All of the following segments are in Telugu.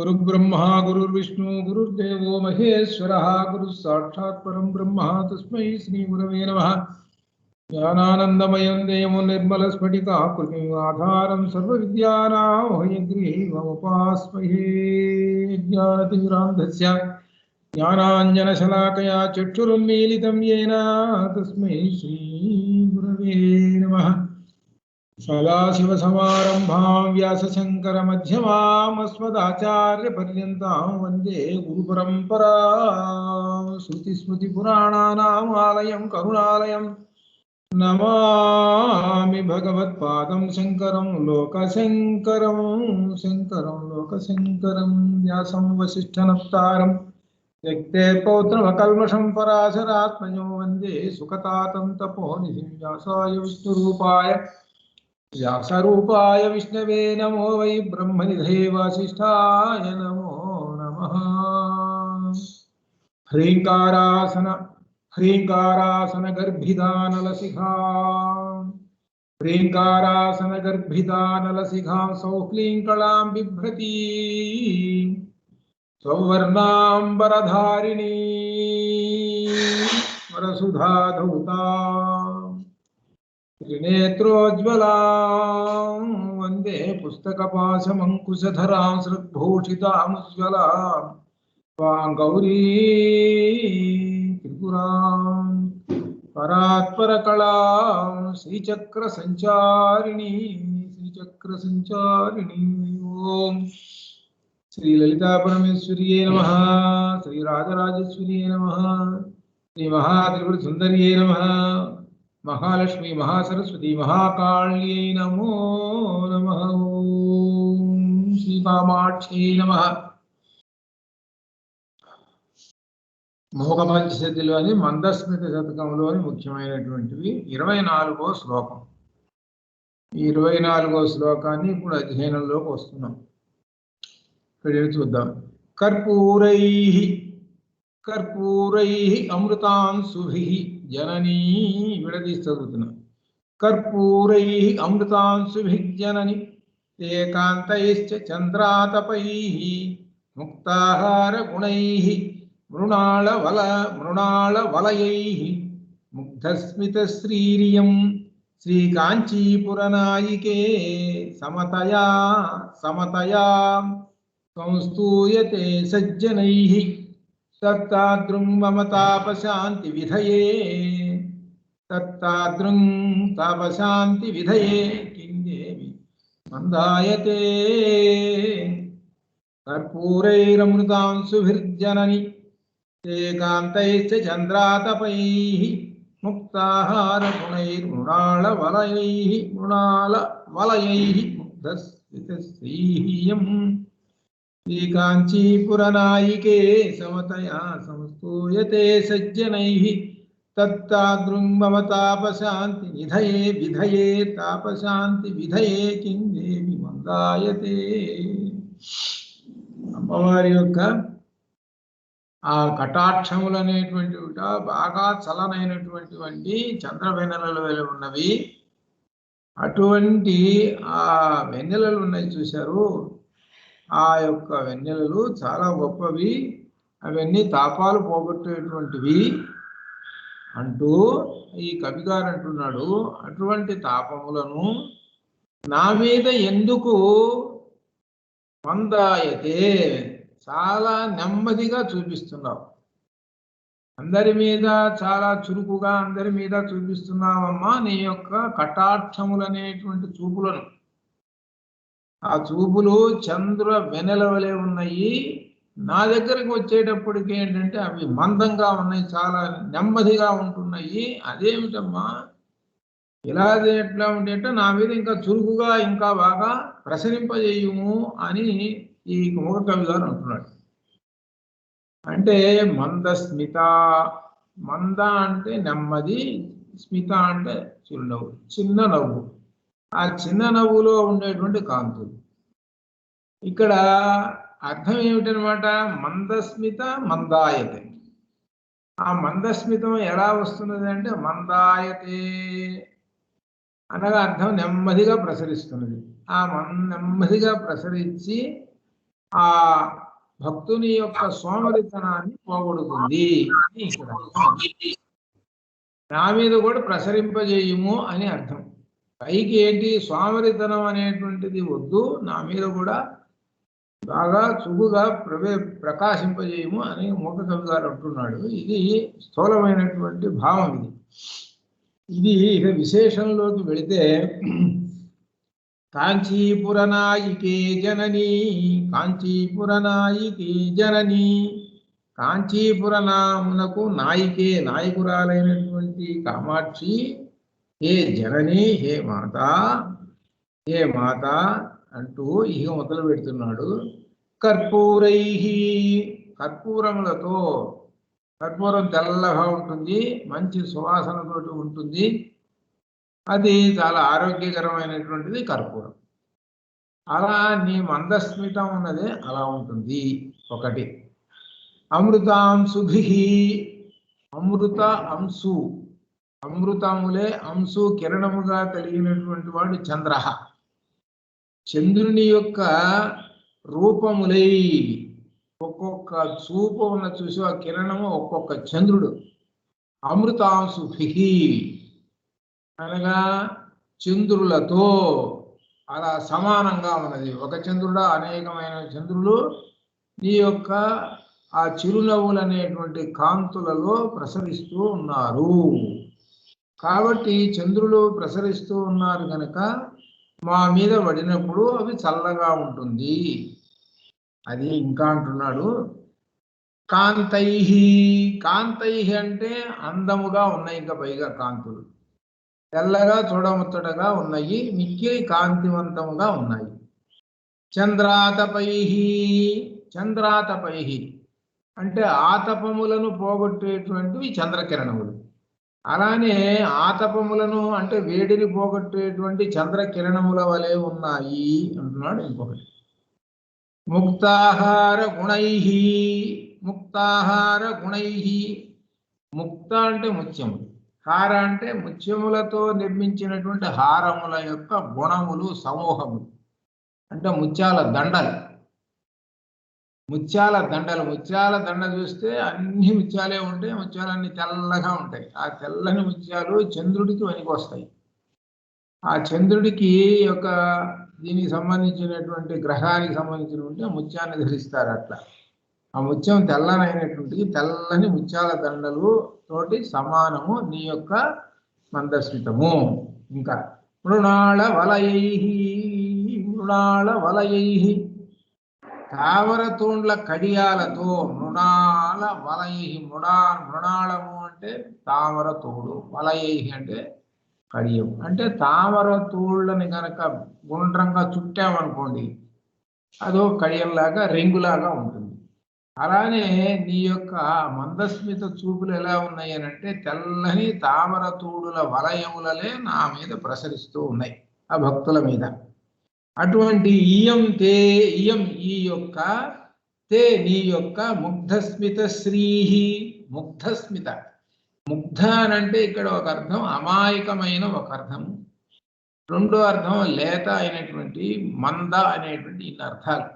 गुरुर्ब्रह्मा गुरुर्विष्णु गुरुर्देवो महेश्वरः गुरुः साक्षात् परं ब्रह्म तस्मै श्रीगुरवे नमः। ज्ञानानन्दमयं देवं निर्मलस्फटिकाकृतिम् आधारं सर्वविद्यानां हयग्रीवमुपास्महे। ज्ञानतिमिरान्धस्य ज्ञानाञ्जनशलाकया चक्षुरुन्मीलितं येन तस्मै श्रीगुरवे नमः। सदाशिवसमारम्भां व्यासशङ्करमध्यमाम् अस्मदाचार्यपर्यन्तां वन्दे गुरुपरम्परां। श्रुतिस्मृतिपुराणानाम् आलयं करुणालयं नमामि भगवत्पादं शङ्करं लोकशङ्करं व्यासं वसिष्ठनप्तारं त्यक्ते पौत्रमकल्मषं पराशरात्मजो वन्दे सुखतातं तपोनिधिं व्यासाय विष्णुरूपाय व्यासरूपाय विष्णवे नमो वै ब्रह्मनिधये वासिष्ठाय नमो नमः। ह्रीङ्कारासनगर्भिदानलसिखां सौक्लीङ्कलां बिभ्रती सौवर्णाम्बरधारिणी वरसुधाधौताम् त्रिनेत्रोज्ज्वलां वन्दे पुस्तकपाशमङ्कुशधरां सृग्भूषितामुज्ज्वलां त्वां गौरी त्रिपुरां परात्परकलां श्रीचक्रसञ्चारिणी ॐ श्रीललितापरमेश्वर्यै नमः। श्रीराजराजेश्वर्यै नमः। श्रीमहात्रिपुरसुन्दर्यै नमः। महालक्ष्मी महासरस्वती महाकाल्यै नमो नमः। ओम श्रीकामाक्षी नमः। మోగపంచశతిలోని మందస్మిత శతకంలోని ముఖ్యమైనటువంటివి 24వ శ్లోకం. ఈ 24వ శ్లోకాన్ని ఇప్పుడు అధ్యయనంలోకి వస్తున్నాం. ఇక్కడ చూద్దాం. కర్పూరైః కర్పూరైః అమృతాంశుభిః జననీ విడదీసి చదువుతున్నా. కర్పూరైః అమృతాంశుభిః జనని ఏకాంతైశ్చ చంద్రాతపైః ముక్తాహార గుణైః మృణాళవలయైః ముగ్ధస్మిత శ్రీరియం శ్రీకాంచీపురనాయికే సమతయా సంస్తూయతే సజ్జనైః తత్తాదృం మమ తాపశాంతి విధయే కిందేవి మందాయతే. కర్పూరైరమృతాంశుభిర్జనని ఏకాంతైశ్చ చంద్రాతపైః ముక్తాహారగుణైర్మృణాళవలయైః ముగ్ధస్మితశ్రీయం శ్రీకాంచీపురనాయికే సమతయా సంస్తూయతే సజ్జనైః తత్తాదృం మమ తాపశాంతి విధయే తాపశాంతి విధయే కిందేవి మందాయతే. అమ్మవారి యొక్క ఆ కటాక్షములు అనేటువంటి బాగా చలనైనటువంటి చంద్రవెన్నెలలు ఉన్నవి. అటువంటి ఆ వెన్నెలలు ఉన్నాయి చూశారు. ఆ యొక్క వెన్నెలలు చాలా గొప్పవి, అవన్నీ తాపాలు పోగొట్టేటువంటివి అంటూ ఈ కవిగారు అంటున్నాడు. అటువంటి తాపములను నా మీద ఎందుకు మందాయతే, చాలా నెమ్మదిగా చూపిస్తున్నావు, అందరి మీద చాలా చురుకుగా అందరి మీద చూపిస్తున్నావమ్మా నీ యొక్క కటాక్షములనేటువంటి చూపులను. ఆ చూపులు చంద్ర వెన్నెల వలె ఉన్నాయి. నా దగ్గరికి వచ్చేటప్పటికి ఏంటంటే అవి మందంగా ఉన్నాయి, చాలా నెమ్మదిగా ఉంటున్నాయి. అదేమిటమ్మా ఇలా ఎట్లా ఉంటే నా మీద ఇంకా చురుకుగా ఇంకా బాగా ప్రసరింపజేయుము అని ఈ మూగ కవి గారు అంటున్నాడు. అంటే మందస్మిత, మంద అంటే నెమ్మది, స్మిత అంటే చిరునవ్వు, చిన్న నవ్వు. ఆ చిన్న నవ్వులో ఉండేటువంటి కాంతులు. ఇక్కడ అర్థం ఏమిటనమాట, మందస్మిత మందాయతే. ఆ మందస్మితం ఎలా వస్తున్నది అంటే మందాయతే అనగా అర్థం నెమ్మదిగా ప్రసరిస్తున్నది. ఆ నెమ్మదిగా ప్రసరించి ఆ భక్తుని యొక్క సోమరితనాన్ని పోగొడుతుంది అని ఇక్కడ నా మీద కూడా ప్రసరింపజేయుము అని అర్థం. పైకి ఏంటి, సోమరితనం అనేటువంటిది వద్దు, నా మీద కూడా బాగా చుగుగా ప్రకాశింపజేయము అని మూక కవి గారు అంటున్నాడు. ఇది స్థూలమైనటువంటి భావం. ఇది ఇక విశేషంలోకి వెళితే, కాంచీపురనాయికే జనని, కాంచీపురనాయికే జనని, కాంచీపురనామునకు నాయికే నాయకురాలైనటువంటి కామాక్షి, హే జనని, హే మాత, హే మాత అంటూ ఇక మొదలు పెడుతున్నాడు. కర్పూరై, కర్పూరములతో, కర్పూరం తెల్లగా ఉంటుంది, మంచి సువాసనతోటి ఉంటుంది, అది చాలా ఆరోగ్యకరమైనటువంటిది కర్పూరం. అలా నీ మందస్మితం ఉన్నదే అలా ఉంటుంది. ఒకటి అమృతాంశుభి, అమృత అంశు, అమృతములే అంశు కిరణముగా కలిగినటువంటి వాడు చంద్ర. చంద్రుని యొక్క రూపములై, ఒక్కొక్క చూపు ఉన్న చూసి ఆ కిరణము ఒక్కొక్క చంద్రుడు. అమృతాంశుభి అనగా చంద్రులతో అలా సమానంగా ఉన్నది. ఒక చంద్రుడా, అనేకమైన చంద్రులు నీ యొక్క ఆ చిరునవ్వులు అనేటువంటి కాంతులలో ప్రసరిస్తూ ఉన్నారు. కాబట్టి చంద్రులు ప్రసరిస్తూ ఉన్నారు కనుక మా మీద పడినప్పుడు అవి చల్లగా ఉంటుంది. అది ఇంకా అంటున్నాడు, కాంతై, కాంతై అంటే అందముగా ఉన్నాయి, ఇంకా పైగా కాంతులు తెల్లగా చూడముచ్చటగా ఉన్నాయి, మిక్కిలి కాంతివంతముగా ఉన్నాయి. చంద్రాతపై, చంద్రాతపై అంటే ఆతపములను పోగొట్టేటువంటివి చంద్రకిరణములు. అలానే ఆతపములను అంటే వేడిని పోగొట్టేటువంటి చంద్రకిరణముల వలె ఉన్నాయి అంటున్నాడు. ఇంకొకటి ముక్తాహార గుణై, ముక్తాహార గుణై, ముక్త అంటే ముత్యము, హార అంటే ముత్యములతో నిర్మించినటువంటి హారముల యొక్క గుణములు సమూహములు, అంటే ముత్యాల దండలు. ముత్యాల దండలు, ముత్యాల దండ చూస్తే అన్ని ముత్యాలే ఉంటాయి, ముత్యాలన్నీ తెల్లగా ఉంటాయి. ఆ తెల్లని ముత్యాలు చంద్రుడికి వనికొస్తాయి. ఆ చంద్రుడికి యొక్క దీనికి సంబంధించినటువంటి గ్రహానికి సంబంధించినటువంటి ముత్యాన్ని ధరిస్తారు. అట్లా ఆ ముత్యం తెల్లనైనటువంటి తెల్లని ముత్యాల దండలు తోటి సమానము నీ యొక్క మందస్మితము. ఇంకా మృణాళ వలయై, మృణాళ వలయై, తామర తూండ్ల కడియాలతో, మృణాళ వలయై, మృణాళము అంటే తామర తోడు, వలయై అంటే కడియం, అంటే తామర తూళ్ళని కనుక గుండ్రంగా చుట్టామనుకోండి అదో కడియంలాగా రింగులాగా ఉంటుంది. అలానే నీ యొక్క మందస్మిత చూపులు ఎలా ఉన్నాయి అని అంటే తెల్లని తామర తూడుల వలయములలే నా మీద ప్రసరిస్తూ ఉన్నాయి ఆ భక్తుల మీద. అటువంటి ఇయం తే, ఇయం ఈ యొక్క, తే నీ యొక్క ముగ్ధస్మిత శ్రీహి, ముగ్ధస్మిత, ముగ్ధ అనంటే ఇక్కడ ఒక అర్థం అమాయకమైన ఒక అర్థం, రెండో అర్థం లేత అయినటువంటి మంద అనేటువంటి ఇన్ని అర్థాలు.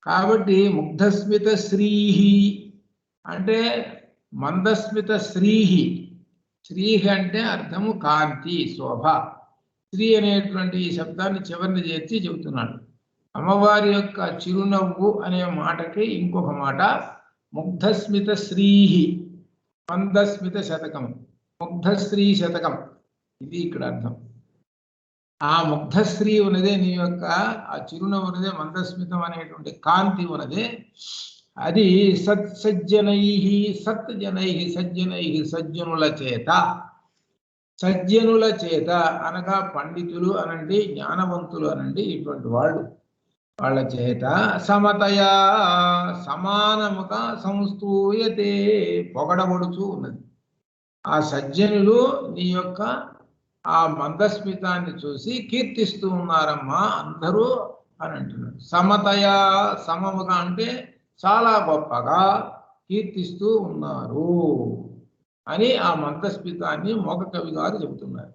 కాబట్టి ముగ్ధస్మిత శ్రీహి అంటే మందస్మిత శ్రీహి, శ్రీహి అంటే అర్థము కాంతి, శోభ. శ్రీ అనేటువంటి ఈ శబ్దాన్ని చివరిని చేర్చి చెబుతున్నాడు. అమ్మవారి యొక్క చిరునవ్వు అనే మాటకి ఇంకొక మాట ముగ్ధస్మిత శ్రీహి, మందస్మిత శతకం, ముగ్ధశ్రీ శతకం, ఇది ఇక్కడ అర్థం. ఆ ముగ్ధశ్రీ ఉన్నదే నీ యొక్క ఆ చిరునవ్వు ఉన్నదే, మందస్మితం అనేటువంటి కాంతి ఉన్నదే, అది సజ్జనై, సజ్జనై, సజ్జనై సజ్జనుల చేత, సజ్జనుల చేత అనగా పండితులు అనండి, జ్ఞానవంతులు అనండి, ఇటువంటి వాళ్ళు, వాళ్ళ చేత సమతయా సమానముగా సంస్తూయతే పొగడబడుచూ ఉన్నది. ఆ సజ్జనులు నీ యొక్క ఆ మందస్మితాన్ని చూసి కీర్తిస్తూ ఉన్నారమ్మా అందరూ అని అంటున్నాడు. సమతయా, సమముగా అంటే చాలా గొప్పగా కీర్తిస్తూ ఉన్నారు అని ఆ మందస్మితాన్ని మోక కవి గారు చెబుతున్నారు.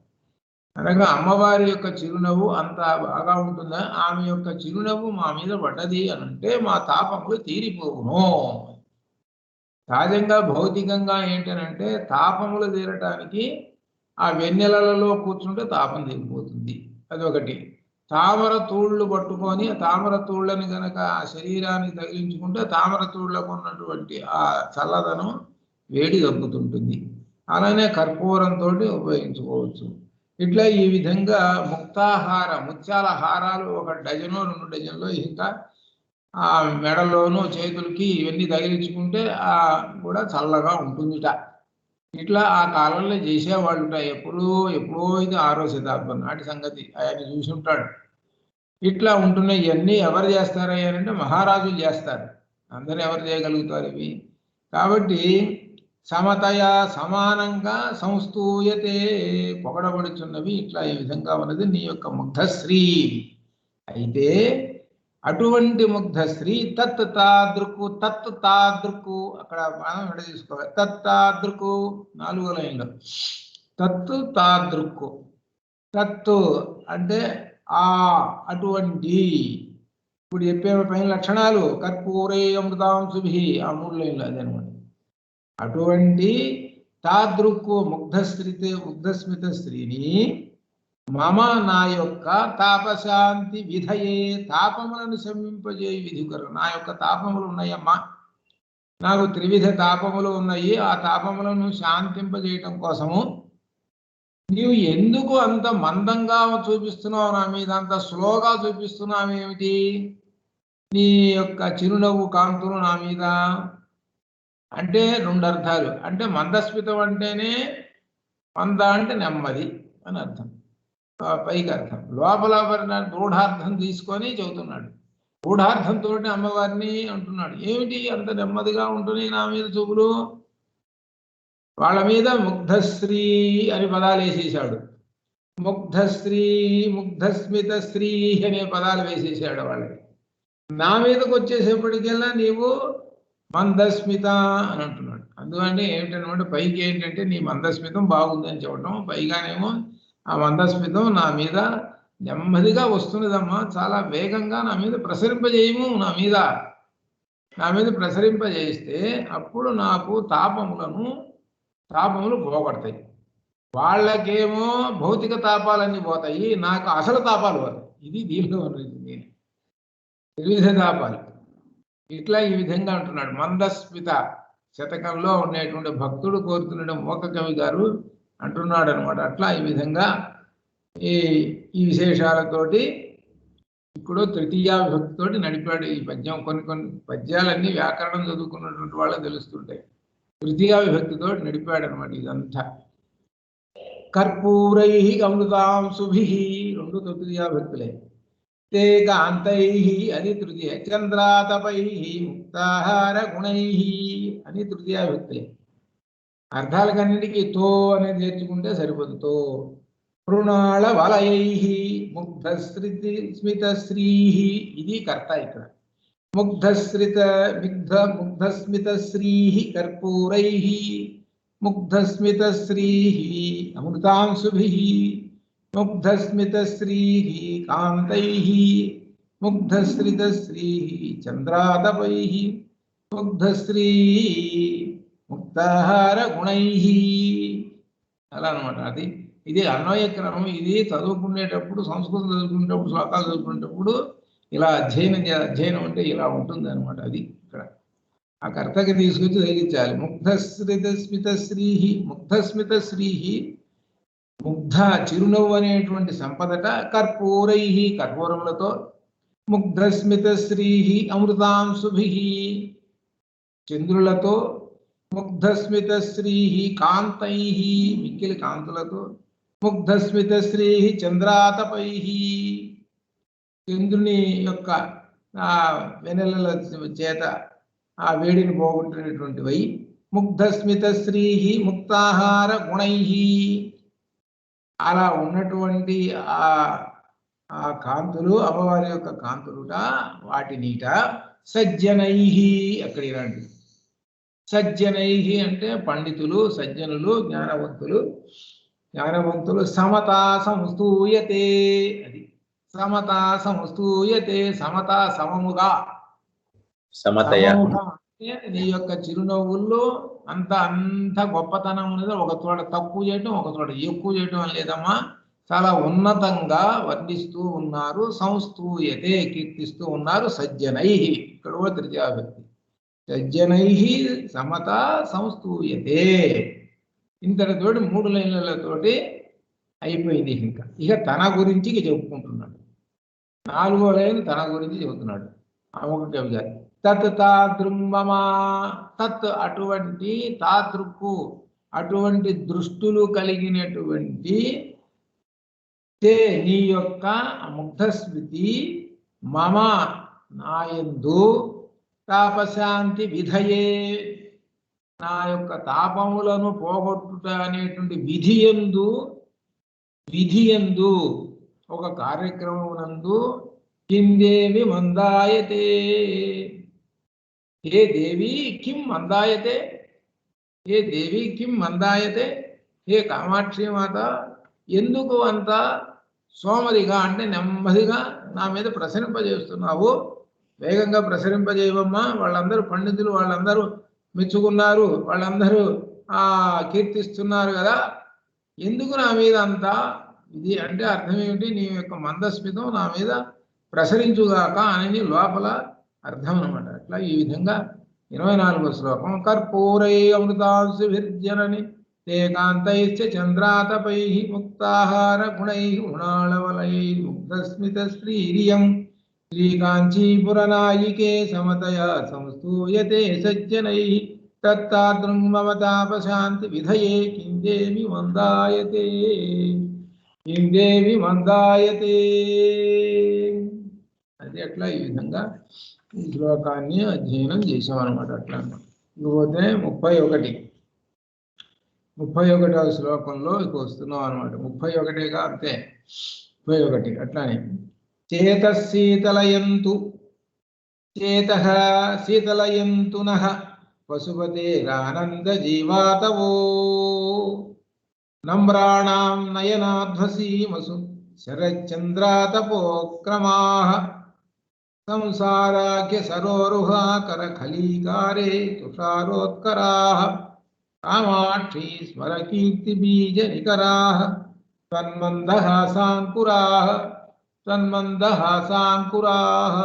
అనగా అమ్మవారి యొక్క చిరునవ్వు అంత బాగా ఉంటుందా, ఆమె యొక్క చిరునవ్వు మా మీద పడ్డది అని అంటే మా తాపములు తీరిపోవును. సహజంగా భౌతికంగా ఏంటనంటే తాపములు తీరటానికి ఆ వెన్నెలలో కూర్చుంటే తాపం తీరిపోతుంది, అదొకటి. తామర తూళ్ళు పట్టుకొని తామర తూళ్ళని గనక ఆ శరీరానికి తగిలించుకుంటే తామర తూళ్ళకు ఉన్నటువంటి ఆ చల్లదనం వేడి తగ్గుతుంటుంది. అలానే కర్పూరంతో ఉపయోగించుకోవచ్చు. ఇట్లా ఈ విధంగా ముక్తాహార ముత్యాల హారాలు 1 డజను 2 డజన్లు ఇంకా ఆ మెడలోనూ చేతులకి ఇవన్నీ తగిలించుకుంటే కూడా చల్లగా ఉంటుందిట. ఇట్లా ఆ కాలంలో చేసేవాళ్ళుట. ఎప్పుడో ఇది 6వ శతాబ్దం నాటి సంగతి, ఆయన చూసి ఉంటాడు. ఇట్లా ఉంటున్నాయి. ఇవన్నీ ఎవరు చేస్తారంటే మహారాజులు చేస్తారు. అందరూ ఎవరు చేయగలుగుతారు ఇవి? కాబట్టి సమతయా సమానంగా సంస్తూయతే పొగడబడుచున్నవి. ఇట్లా ఈ విధంగా ఉన్నది నీ యొక్క ముగ్ధశ్రీ. అయితే అటువంటి ముగ్ధశ్రీ తత్ తాదృకు అక్కడ మనం ఎడ తీసుకోవాలి. తత్ తాదృకు 4వ లైన్లో తత్ తాదృక్కు. తత్తు అంటే అటువంటి. ఇప్పుడు చెప్పే పైన లక్షణాలు కర్పూరే అమృతాంశుభి ఆ 3 లైన్లు అదనమాట. అటువంటి తాదృక్కు ముగ్ధస్మిత స్త్రీని మమ నా యొక్క తాపశాంతి విధయే తాపములను శమింపజేయి విధికరు. నా యొక్క తాపములు ఉన్నాయమ్మా, నాకు త్రివిధ తాపములు ఉన్నాయి. ఆ తాపములను శాంతింపజేయటం కోసము నీవు ఎందుకు అంత మందంగా చూపిస్తున్నావు నా మీద, అంత స్లోగా చూపిస్తున్నావు ఏమిటి? నీ యొక్క చిరునవ్వు కాంతులు నా మీద అంటే 2 అర్థాలు. అంటే మందస్మితం అంటేనే మంద అంటే నెమ్మది అని అర్థం, పైకి అర్థం. లోపల గూఢార్థం తీసుకొని చెబుతున్నాడు. గూఢార్థంతో అమ్మవారిని అంటున్నాడు. ఏమిటి అంత నెమ్మదిగా ఉంటున్నాయి నా మీద చూపులు? వాళ్ళ మీద ముగ్ధశ్రీ అని పదాలు వేసేసాడు. ముగ్ధశ్రీ ముగ్ధస్మిత స్త్రీ అనే పదాలు వేసేసాడు వాళ్ళకి. నా మీదకి వచ్చేసేపటికెల్లా నీవు మందస్మిత అని అంటున్నాడు. అందువల్ల ఏమిటనమాట, పైకి ఏంటంటే నీ మందస్మితం బాగుందని చెప్పడం, పైగానేమో ఆ మందస్మితం నా మీద నెమ్మదిగా వస్తున్నదమ్మా, చాలా వేగంగా నా మీద ప్రసరింపజేయము. నా మీద ప్రసరింపజేస్తే అప్పుడు నాకు తాపములు పోగొడతాయి. వాళ్ళకేమో భౌతిక తాపాలన్నీ పోతాయి, నాకు అసలు తాపాలు పోతాయి. ఇది దీనిలో ఉన్నది త్రివిధ తాపాలు. ఇట్లా ఈ విధంగా అంటున్నాడు. మందస్మిత శతకంలో ఉండేటువంటి భక్తుడు కోరుతున్న మోక కవి గారు అంటున్నాడు అనమాట. అట్లా ఈ విధంగా ఈ విశేషాలతోటి ఇప్పుడు తృతీయ విభక్తితోటి నడిపాడు ఈ పద్యం. కొన్ని పద్యాలన్నీ వ్యాకరణం చదువుకున్నటువంటి వాళ్ళకి తెలుస్తుంటాయి. తృతీయ విభక్తితో నడిపాడు అనమాట ఇదంతా. కర్పూరై అమృతాంశుభి 2 తృతీయ విభక్తులే. తే కాంతై అది తృతీయ. చంద్రాతపై ముక్తాహార గుణై అని తృతీయ విభక్తులే. అర్థాలకన్నిటికీ తో అనేది చేర్చుకుంటే సరిపోదు. తో మృణాళ వలయై ముగ్ధస్మిత శ్రీ ఇది కర్త. ఇక్కడ ముగ్ధస్మిత శ్రీ కర్పూరై ముగ్ధస్మిత శ్రీ అమృతాంశుభి ముగ్ధస్మిత శ్రీ కాంతై ముగ్ధస్మిత శ్రీ చంద్రాతపై ముగ్ధశ్రీ ముక్తాహార గుణై అలా అనమాట. ఇది అన్వయ క్రమం. ఇది చదువుకునేటప్పుడు, సంస్కృతం చదువుకునేటప్పుడు, శ్లోకాలు చదువుకునేటప్పుడు ఇలా అధ్యయనం అంటే ఇలా ఉంటుంది అనమాట. అది ఇక్కడ ఆ కర్తకి తీసుకొచ్చి తగిలించాలి. ముగ్ధస్మిత శ్రీ ముగ్ధ చిరునవ్వు అనేటువంటి సంపదట కర్పూరై కర్పూరములతో, ముగ్ధస్మిత శ్రీ అమృతాంశుభి చంద్రులతో, ముగ్ధస్మిత శ్రీ కాంతై మిక్కిలి కాంతులతో, ముగ్ధస్మిత శ్రీ చంద్రాతపై చంద్రుని యొక్క వెన్నెలల చేత ఆ వేడిని పోగొట్టినటువంటివై, ముగ్ధస్మిత శ్రీ ముక్తాహార గుణై అలా ఉన్నటువంటి ఆ కాంతులు అమ్మవారి యొక్క కాంతులుట, వాటినిట సజ్జనై అక్కడ ఇలాంటి సజ్జనై అంటే పండితులు, సజ్జనులు, జ్ఞానవంతులు జ్ఞానవంతులు సమతా సంస్తూయతే, అది సమతా సంస్తూయతే, సమత సమముగా, సమతయ సమముగా అంటే నీ యొక్క చిరునవ్వుల్లో అంత గొప్పతనం ఉన్నది. ఒక చోట తక్కువ చేయటం, ఒక చోట ఎక్కువ చేయటం అని లేదమ్మా, చాలా ఉన్నతంగా వర్ణిస్తూ ఉన్నారు. సంస్తూయతే కీర్తిస్తూ ఉన్నారు. సజ్జనై, ఇక్కడ కూడా తృతీయాభక్తి, సజ్జనై సమత సంస్తూయతే. ఇంతటితోటి 3 లైన్లతోటి అయిపోయింది. ఇక తన గురించి చెప్పుకుంటున్నాడు. 4వ లైన్ తన గురించి చెబుతున్నాడు. ఒక కవి గారు తత్ తాదృంగమా, తత్ అటువంటి, తాదృక్కు అటువంటి దృష్టులు కలిగినటువంటి, తే నీ యొక్క ముగ్ధస్మృతి, మమ నాయందు, తాపశాంతి విధయే నా యొక్క తాపములను పోగొట్టుట అనేటువంటి విధియందు ఒక కార్యక్రమమునందు కిందేవి మందాయతే, హే దేవి కిం మందాయతే, హే దేవి కిం మందాయతే, హే కామాక్షి మాత ఎందుకు అంత సోమరిగా అంటే నెమ్మదిగా నా మీద ప్రసరింపజేస్తున్నావు? వేగంగా ప్రసరింపజేయవమ్మా. వాళ్ళందరూ పండితులు, వాళ్ళందరూ మెచ్చుకున్నారు, వాళ్ళందరూ కీర్తిస్తున్నారు కదా, ఎందుకు నా మీద అంత ఇది అంటే అర్థం ఏమిటి? నీ యొక్క మందస్మితం నా మీద ప్రసరించుగాక అనేది లోపల అర్థం అనమాట. అట్లా ఈ విధంగా 24వ శ్లోకం. కర్పూరై అమృతాంశుభిర్జనని తే కాంతైశ్చ చంద్రాతపై ముక్తాహార గుణై గుణాళవలై ముగ్ధస్మిత శ్రీరియం శ్రీకాంచీపురనాయికే సమతయా సంస్తూయతే సజ్జనై తత్తాదృం మమ తాపశాంతి విధయే కిందేవి మందాయతే, కిందేవి మందాయతే. అది అట్లా ఈ విధంగా ఈ శ్లోకాన్ని అధ్యయనం చేసామన్నమాట. అట్లా ఇకపోతే 31వ శ్లోకంలో ఇక వస్తున్నాం అనమాట. 31గా అంతే, 31 అట్లానే చేతశీతలయంతు, చేతః శీతలయంతు నః పశుపతేరానంద జీవాతవో నమ్రాణాం నయనాధ్వసీమసు శరచంద్రాతపోక్రమాః సంసారాఖ్య సరోరుహాకర ఖలీకారే తుషారోత్కరాః కామాక్షీ స్మర కీర్తి బీజ నికరాః తన్మందహాసాంకురాః తన్మందహాసాంకురాః.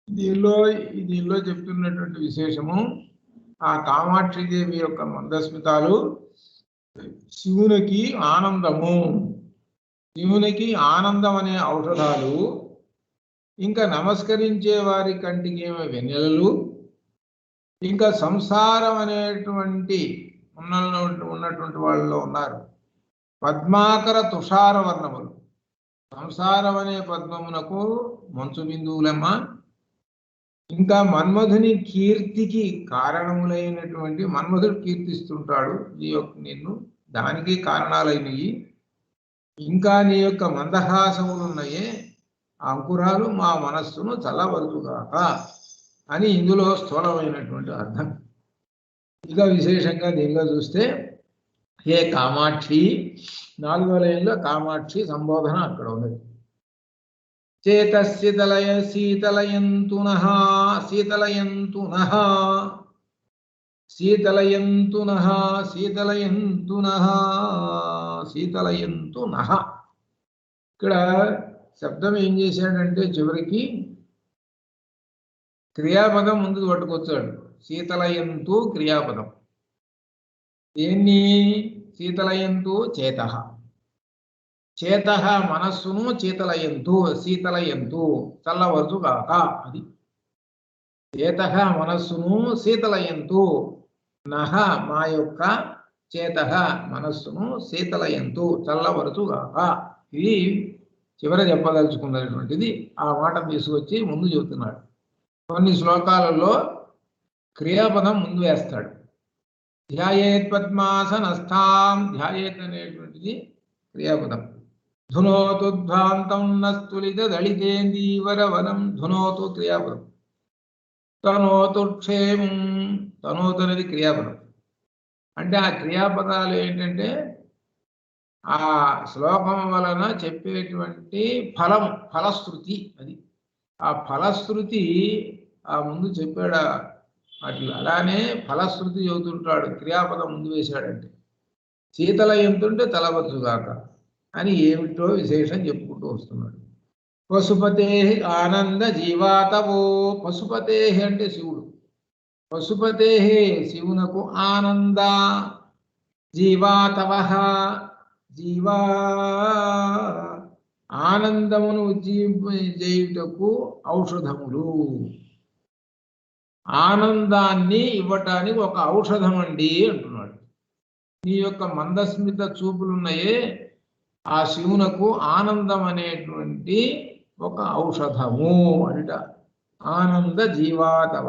దీనిలో చెప్తున్నటువంటి విశేషము, ఆ కామాక్షిదేవి యొక్క మందస్మితాలు శివునికి ఆనందము, శివునికి ఆనందం అనే ఔషధాలు, ఇంకా నమస్కరించే వారి కంటికి ఏమో వెన్నెలలు, ఇంకా సంసారం అనేటువంటి ఉన్నటువంటి వాళ్ళలో ఉన్నారు పద్మాకర తుషార వర్ణములు. సంసారం అనే పద్మమునకు మంచు బిందువులమ్మ. ఇంకా మన్మధుని కీర్తికి కారణములైనటువంటి, మన్మధుడు కీర్తిస్తుంటాడు నీ యొక్క నిన్ను, దానికి కారణాలైనవి. ఇంకా నీ యొక్క మందహాసములు ఉన్నాయే అంకురాలు మా మనస్సును చల్లబరుచుగాక అని ఇందులో స్థూలమైనటువంటి అర్థం. ఇక విశేషంగా దీనిలో చూస్తే హే కామాక్షి, 4వ లైన్లో కామాక్షి సంబోధన అక్కడ ఉన్నది. చేతశీతలయ శీతలయంతు నః, శీతలయంతు నః, శీతలయంతు నః, శీతలయంతు నః, శీతలయంతు నః. ఇక్కడ శబ్దం ఏం చేశాడంటే చివరికి క్రియాపదం ముందుకు పట్టుకొచ్చాడు. శీతలయంతు క్రియాపదం. దేన్ని? శీతలయంతు చేతః, చేతః మనస్సును శీతలయంతు, శీతలయంతు చల్లవరుచుగాక. అది చేతః మనస్సును శీతలయంతు, నః మా యొక్క చేతః మనస్సును శీతలయంతు చల్లవరుచుగాక. ఇది చివర చెప్పదలుచుకున్నటువంటిది. ఆ మాట తీసుకొచ్చి ముందు చెబుతున్నాడు. కొన్ని శ్లోకాలలో క్రియాపదం ముందు వేస్తాడు. ధ్యాయేత్ పద్మాసనస్థాం, ధ్యాయేత్ అనేటువంటిది క్రియాపదం. ధునోతు ధ్వాంతం నస్తులిత దళితేందీవరవనం, ధునోతు క్రియాపదం. తనోతు క్షేమం, తనోతు అనేది క్రియాపదం. అంటే ఆ క్రియాపదాలు ఏంటంటే ఆ శ్లోకం వలన చెప్పేటువంటి ఫలశ్రుతి అది. ఆ ఫలశ్రుతి ఆ ముందు చెప్పాడు అట్లా. అలానే ఫలశ్రుతి చెబుతుంటాడు క్రియాపదం ముందు వేశాడంటే. శీతల ఎంతుంటే తలవచ్చుగాక అని ఏమిటో విశేషం చెప్పుకుంటూ వస్తున్నాడు. పశుపతే ఆనంద జీవాతవో. పశుపతే అంటే శివుడు. పశుపతే శివునకు ఆనంద జీవాతవ జీవా ఆనందమును ఉజ్జీవింపజేయుటకు ఔషధములు. ఆనందాన్ని ఇవ్వటానికి ఒక ఔషధం అండి అంటున్నాడు. నీ యొక్క మందస్మిత చూపులున్నాయే ఆ శివునకు ఆనందం అనేటువంటి ఒక ఔషధము అంట. ఆనంద జీవాతవ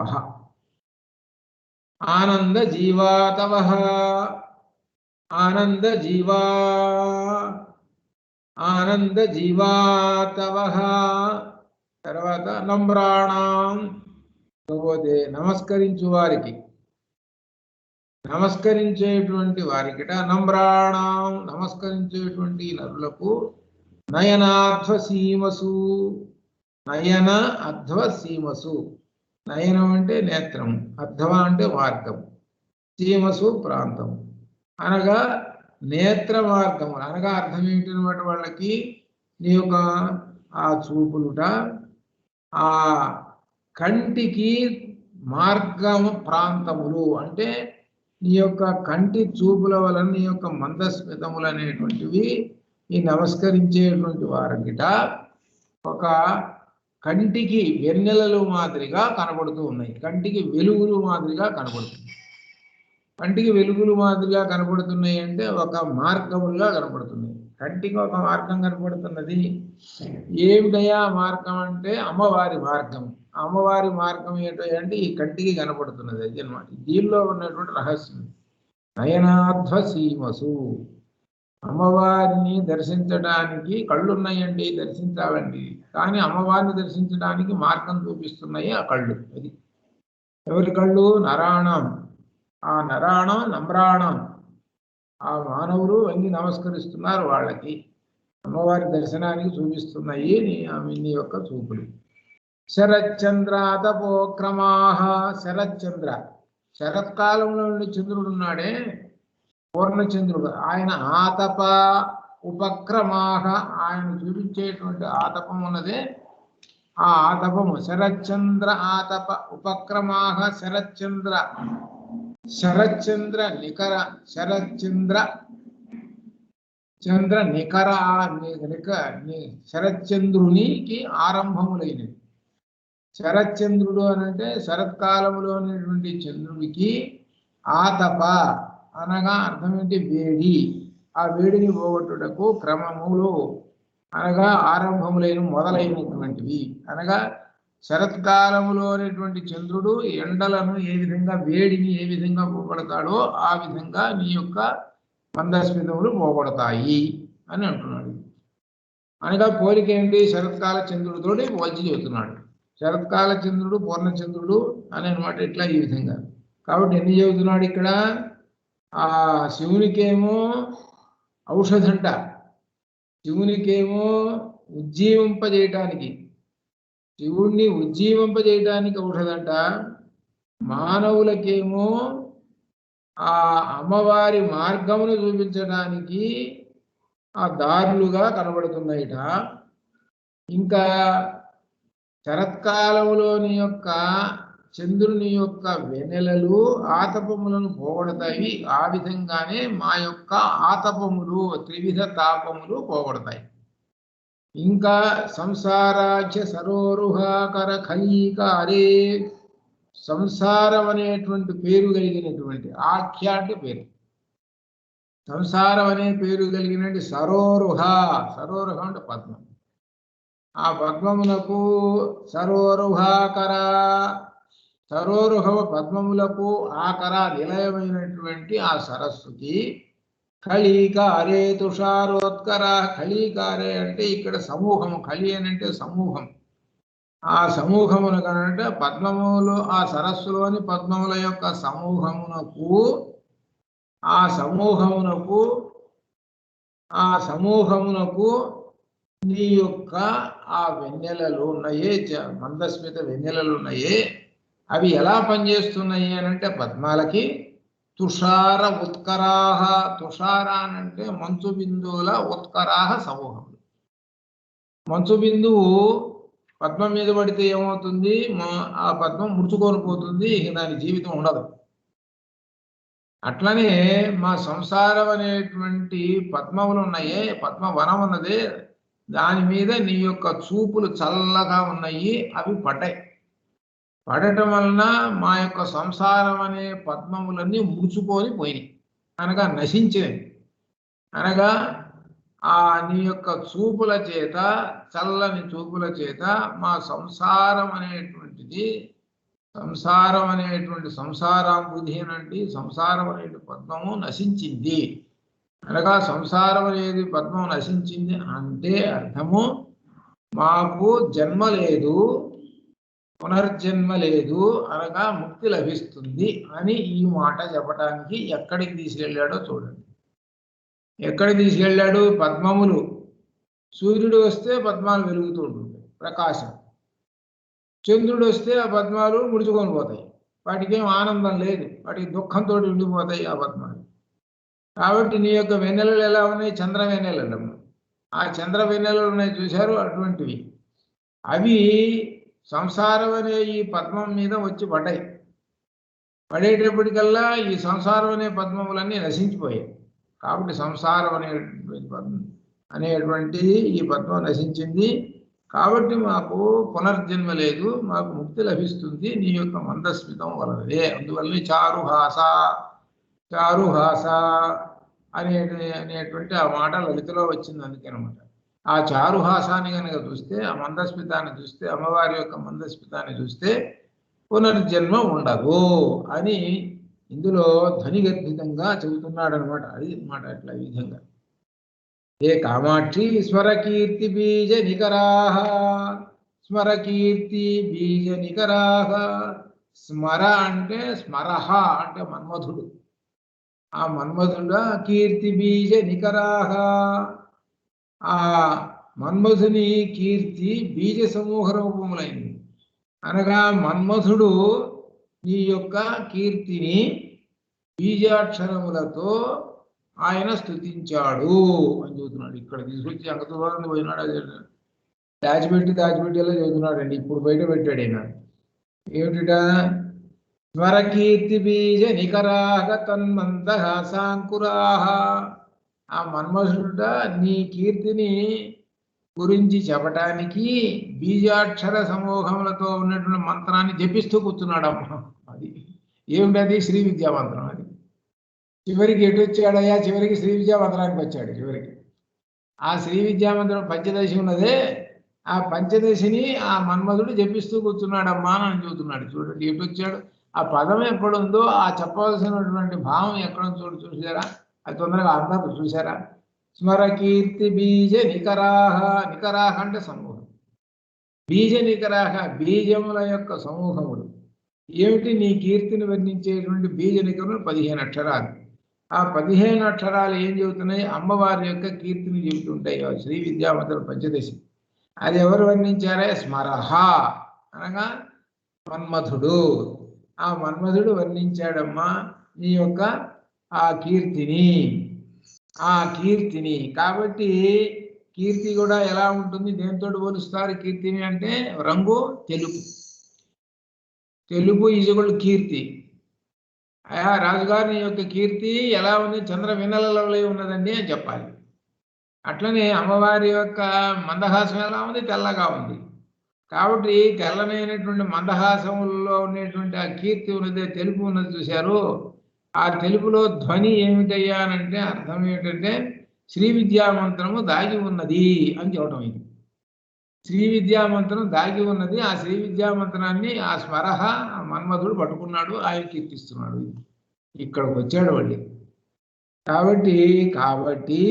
ఆనంద జీవాతవ ఆనంద జీవా ఆనంద జీవాతవ. తర్వాత నమ్రాణం పోతే నమస్కరించు వారికి, నమస్కరించేటువంటి వారికిట నమ్రాణం నమస్కరించేటువంటి నరులకు నయనాధ్వసీమసు నయన అధ్వసీమసు. నయనం అంటే నేత్రం, అధ్వ అంటే మార్గం, సీమసు ప్రాంతం అనగా నేత్ర మార్గము అనగా అర్థం ఏమిటనమాట వాళ్ళకి నీ యొక్క ఆ చూపులుట ఆ కంటికి మార్గము ప్రాంతములు అంటే నీ యొక్క కంటి చూపుల వలన నీ యొక్క మందస్మితములు అనేటువంటివి ఈ నమస్కరించేటువంటి వారికిట ఒక కంటికి వెన్నెలలు మాదిరిగా కనబడుతూ ఉన్నాయి. కంటికి వెలుగులు మాదిరిగా కనబడుతుంది. కంటికి వెలుగులు మాదిరిగా కనబడుతున్నాయి అంటే ఒక మార్గములుగా కనబడుతున్నాయి. కంటికి ఒక మార్గం కనబడుతున్నది. ఏమిటయా మార్గం అంటే అమ్మవారి మార్గం. అమ్మవారి మార్గం ఏంటో అంటే ఈ కంటికి కనబడుతున్నది అది అనమాట. దీనిలో ఉన్నటువంటి రహస్యం. నయనాధ్వసీమసు. అమ్మవారిని దర్శించడానికి కళ్ళున్నాయండి, దర్శించాలండి. కానీ అమ్మవారిని దర్శించడానికి మార్గం చూపిస్తున్నాయి ఆ కళ్ళు. అది ఎవరి కళ్ళు? నరాణం. ఆ నరాణం నమ్రాణం. ఆ మానవులు అన్ని నమస్కరిస్తున్నారు వాళ్ళకి. అమ్మవారి దర్శనానికి చూపిస్తున్నాయి నీ యొక్క చూపులు. శరచ్చంద్రాతపోక్రమాహ. శరచ్చంద్ర శరత్కాలంలో ఉండే చంద్రుడు ఉన్నాడే పూర్ణచంద్రుడు, ఆయన ఆతప ఉపక్రమాహ. ఆయన చూపించేటువంటి ఆతపం ఉన్నదే ఆ ఆతపము శరచ్చంద్ర ఆతప ఉపక్రమాహ. శరచ్చంద్ర శరచంద్ర నికర శరచంద్ర చంద్ర నికర శరచంద్రునికి ఆరంభములైనది. శరచంద్రుడు అనంటే శరత్కాలంలో ఉన్నటువంటి చంద్రుడికి ఆతప అనగా అర్థం ఏంటి? వేడి. ఆ వేడిని పోగొట్టుటకు క్రమములు అనగా ఆరంభములైన మొదలైనటువంటివి అనగా శరత్కాలములో అనేటువంటి చంద్రుడు ఎండలను ఏ విధంగా వేడిని ఏ విధంగా పోగొడతాడో ఆ విధంగా నీ యొక్క మందస్మితములు పోగొడతాయి అని అంటున్నాడు. అనగా పోలిక ఏంటి? శరత్కాల చంద్రుడితోటి పోల్చి చెబుతున్నాడు. శరత్కాల చంద్రుడు పూర్ణచంద్రుడు అని అనమాట. ఇట్లా ఈ విధంగా కాబట్టి ఎన్ని చెబుతున్నాడు ఇక్కడ? ఆ శివునికేమో ఔషధంట, శివునికేమో ఉజ్జీవింపజేయటానికి, శివుణ్ణి ఉజ్జీవింపజేయటానికి ఔషధంట. మానవులకేమో ఆ అమ్మవారి మార్గమును చూపించడానికి ఆ దారులుగా కనబడుతున్నాయిట. ఇంకా శరత్కాలములోని యొక్క చంద్రుని యొక్క వెన్నెలలు ఆతపములను పోగొడతాయి. ఆ విధంగానే మా యొక్క ఆతపములు త్రివిధ తాపములు పోగొడతాయి. ఇంకా సంసారాఖ్య సరోరుహాకర ఖలీకారే. సంసారం అనేటువంటి పేరు కలిగినటువంటి, ఆఖ్య అంటే పేరు, సంసారం అనే పేరు కలిగినటువంటి సరోరుహ. సరోరుహ అంటే పద్మం. ఆ పద్మములకు సరోరుహాకర, సరోరుహ పద్మములకు ఆకర నిలయమైనటువంటి ఆ సరస్సుకి ఖళీకారే తుషారోత్కర. ఖళీకారే అంటే ఇక్కడ సమూహము. ఖళీ అని అంటే సమూహం. ఆ సమూహమును కనంటే పద్మములు, ఆ సరస్సులోని పద్మముల యొక్క సమూహమునకు ఆ సమూహమునకు నీ యొక్క ఆ వెన్నెలలు ఉన్నాయే, మందస్మిత వెన్నెలలు ఉన్నాయే, అవి ఎలా పనిచేస్తున్నాయి అని అంటే పద్మాలకి తుషార ఉత్కరాహ, తుషార అంటే మంచు బిందువుల ఉత్కరాహ సమూహములు. మంచు బిందువు పద్మం మీద పడితే ఏమవుతుంది? ఆ పద్మం ముడుచుకొని పోతుంది, ఇక దాని జీవితం ఉండదు. అట్లనే మా సంసారం అనేటువంటి పద్మములు ఉన్నాయే, పద్మవనం ఉన్నదే, దాని మీద నీ యొక్క చూపులు చల్లగా ఉన్నాయి, అవి పడ్డాయి. పడటం వలన మా యొక్క సంసారం అనే పద్మములన్నీ ముడుచుకొని పోయినాయి, అనగా నశించినవి. అనగా ఆ నీ యొక్క చూపుల చేత, చల్లని చూపుల చేత మా సంసారం అనేటువంటి సంసారాంబుధి అనండి, సంసారం అనేటువంటి పద్మము నశించింది. అనగా సంసారం అనేది పద్మం నశించింది అంటే అర్థము మాకు జన్మ లేదు, పునర్జన్మ లేదు, అనగా ముక్తి లభిస్తుంది అని ఈ మాట చెప్పడానికి ఎక్కడికి తీసుకెళ్ళాడో చూడండి. ఎక్కడికి తీసుకెళ్ళాడు? పద్మములు, సూర్యుడు వస్తే పద్మాలు వెలుగుతూ ఉంటుంది, ప్రకాశం. చంద్రుడు వస్తే ఆ పద్మాలు ముడుచుకొని పోతాయి, వాటికి ఏం ఆనందం లేదు, వాటికి దుఃఖంతో ఉండిపోతాయి ఆ పద్మాలు. కాబట్టి నీ యొక్క వెన్నెలలు ఎలా ఉన్నాయి? చంద్ర వెన్నెలలు. ఆ చంద్ర వెన్నెలలు ఉన్నాయి చూశారు, అటువంటివి. అవి సంసారం అనే ఈ పద్మం మీద వచ్చి పడ్డాయి. పడేటప్పటికల్లా ఈ సంసారం అనే పద్మములన్నీ నశించిపోయాయి. కాబట్టి సంసారం అనేటువంటిది ఈ పద్మం నశించింది. కాబట్టి మాకు పునర్జన్మ లేదు, మాకు ముక్తి లభిస్తుంది నీ యొక్క మందస్మితం వలననే. అందువల్ల చారుహాస అనేటువంటి ఆ మాట లలితలో వచ్చింది, అందుకనమాట. ఆ చారుహాసాన్ని కనుక చూస్తే, ఆ మందస్మితాన్ని చూస్తే, అమ్మవారి యొక్క మందస్మితాన్ని చూస్తే పునర్జన్మ ఉండదు అని ఇందులో ధ్వనిగర్భితంగా చెబుతున్నాడు అనమాట. అది అనమాట. అట్లా ఈ విధంగా ఏ కామాక్షి స్మరకీర్తి బీజ నికరాహ, స్మరకీర్తి బీజ నికరాహ. స్మర అంటే స్మరహ అంటే మన్మధుడు. ఆ మన్మధుడ కీర్తి బీజ నికరాహ. ఆ మన్మధుని కీర్తి బీజ సమూహ రూపములైంది. అనగా మన్మధుడు నీ యొక్క కీర్తిని బీజాక్షరములతో ఆయన స్తుతించాడు అని చెబుతున్నాడు. ఇక్కడ తీసుకొచ్చి అంగతువారిని పోయినాడు, అది దాచిపెట్టి ఎలా చెబుతున్నాడండి. ఇప్పుడు బయట పెట్టాడు ఆయన. ఏమిటిట? స్మరకీర్తి బీజ నికరాహ తన్మందహాసాంకురాహ. ఆ మన్మధుడ నీ కీర్తిని గురించి చెప్పటానికి బీజాక్షర సమూహములతో ఉన్నటువంటి మంత్రాన్ని జపిస్తూ కూర్చున్నాడు అమ్మ. అది ఏమిటది? శ్రీ విద్యా మంత్రం. అది చివరికి ఎటు వచ్చాడయ్యా? చివరికి శ్రీ విద్యా మంత్రానికి వచ్చాడు. చివరికి ఆ శ్రీ విద్యా మంత్రం పంచదశి ఉన్నదే, ఆ పంచదశిని ఆ మన్మధుడు జపిస్తూ కూర్చున్నాడమ్మా అని చెబుతున్నాడు. చూడండి ఎటు వచ్చాడు. ఆ పదం ఎక్కడుందో, ఆ చెప్పవలసినటువంటి భావం ఎక్కడ చూసారా? అది తొందరగా అర్థం చూసారా? స్మరకీర్తి బీజ నికరాహ. నికరాహ అంటే సమూహం. బీజ నికరాహ బీజముల యొక్క సమూహములు. ఏమిటి? నీ కీర్తిని వర్ణించేటువంటి బీజ నికరములు 15 అక్షరాలు. ఆ 15 అక్షరాలు ఏం చెబుతున్నాయి? అమ్మవారి యొక్క కీర్తిని చెబుతుంటాయి. శ్రీ విద్యామంత్ర పంచదశి. అది ఎవరు వర్ణించారే? స్మరహ అనగా మన్మధుడు. ఆ మన్మధుడు వర్ణించాడమ్మా నీ యొక్క ఆ కీర్తిని. కాబట్టి కీర్తి కూడా ఎలా ఉంటుంది? దేంతో పోలుస్తారు కీర్తిని అంటే? రంగు తెలుపు. తెలుపు ఈజుగోల్డ్ కీర్తి. రాజుగారి యొక్క కీర్తి ఎలా ఉంది? చంద్ర వెన్నెలలో ఉన్నదండి అని చెప్పాలి. అట్లనే అమ్మవారి యొక్క మందహాసం ఎలా ఉంది? తెల్లగా ఉంది. కాబట్టి తెల్లనైనటువంటి మందహాసములలో ఉండేటువంటి ఆ కీర్తి ఉన్నదే, తెలుపు ఉన్నది చూశారు. ఆ తెలుపులో ధ్వని ఏమిటయ్యా అనంటే అర్థం ఏమిటంటే శ్రీ విద్యామంత్రము దాగి ఉన్నది అని చెప్పడం. ఇది శ్రీ విద్యామంత్రం దాగి ఉన్నది. ఆ శ్రీ విద్యామంత్రాన్ని ఆ స్మరహ మన్మధుడు పట్టుకున్నాడు, ఆయన కీర్తిస్తున్నాడు. ఇక్కడికి వచ్చాడు వాడి. కాబట్టి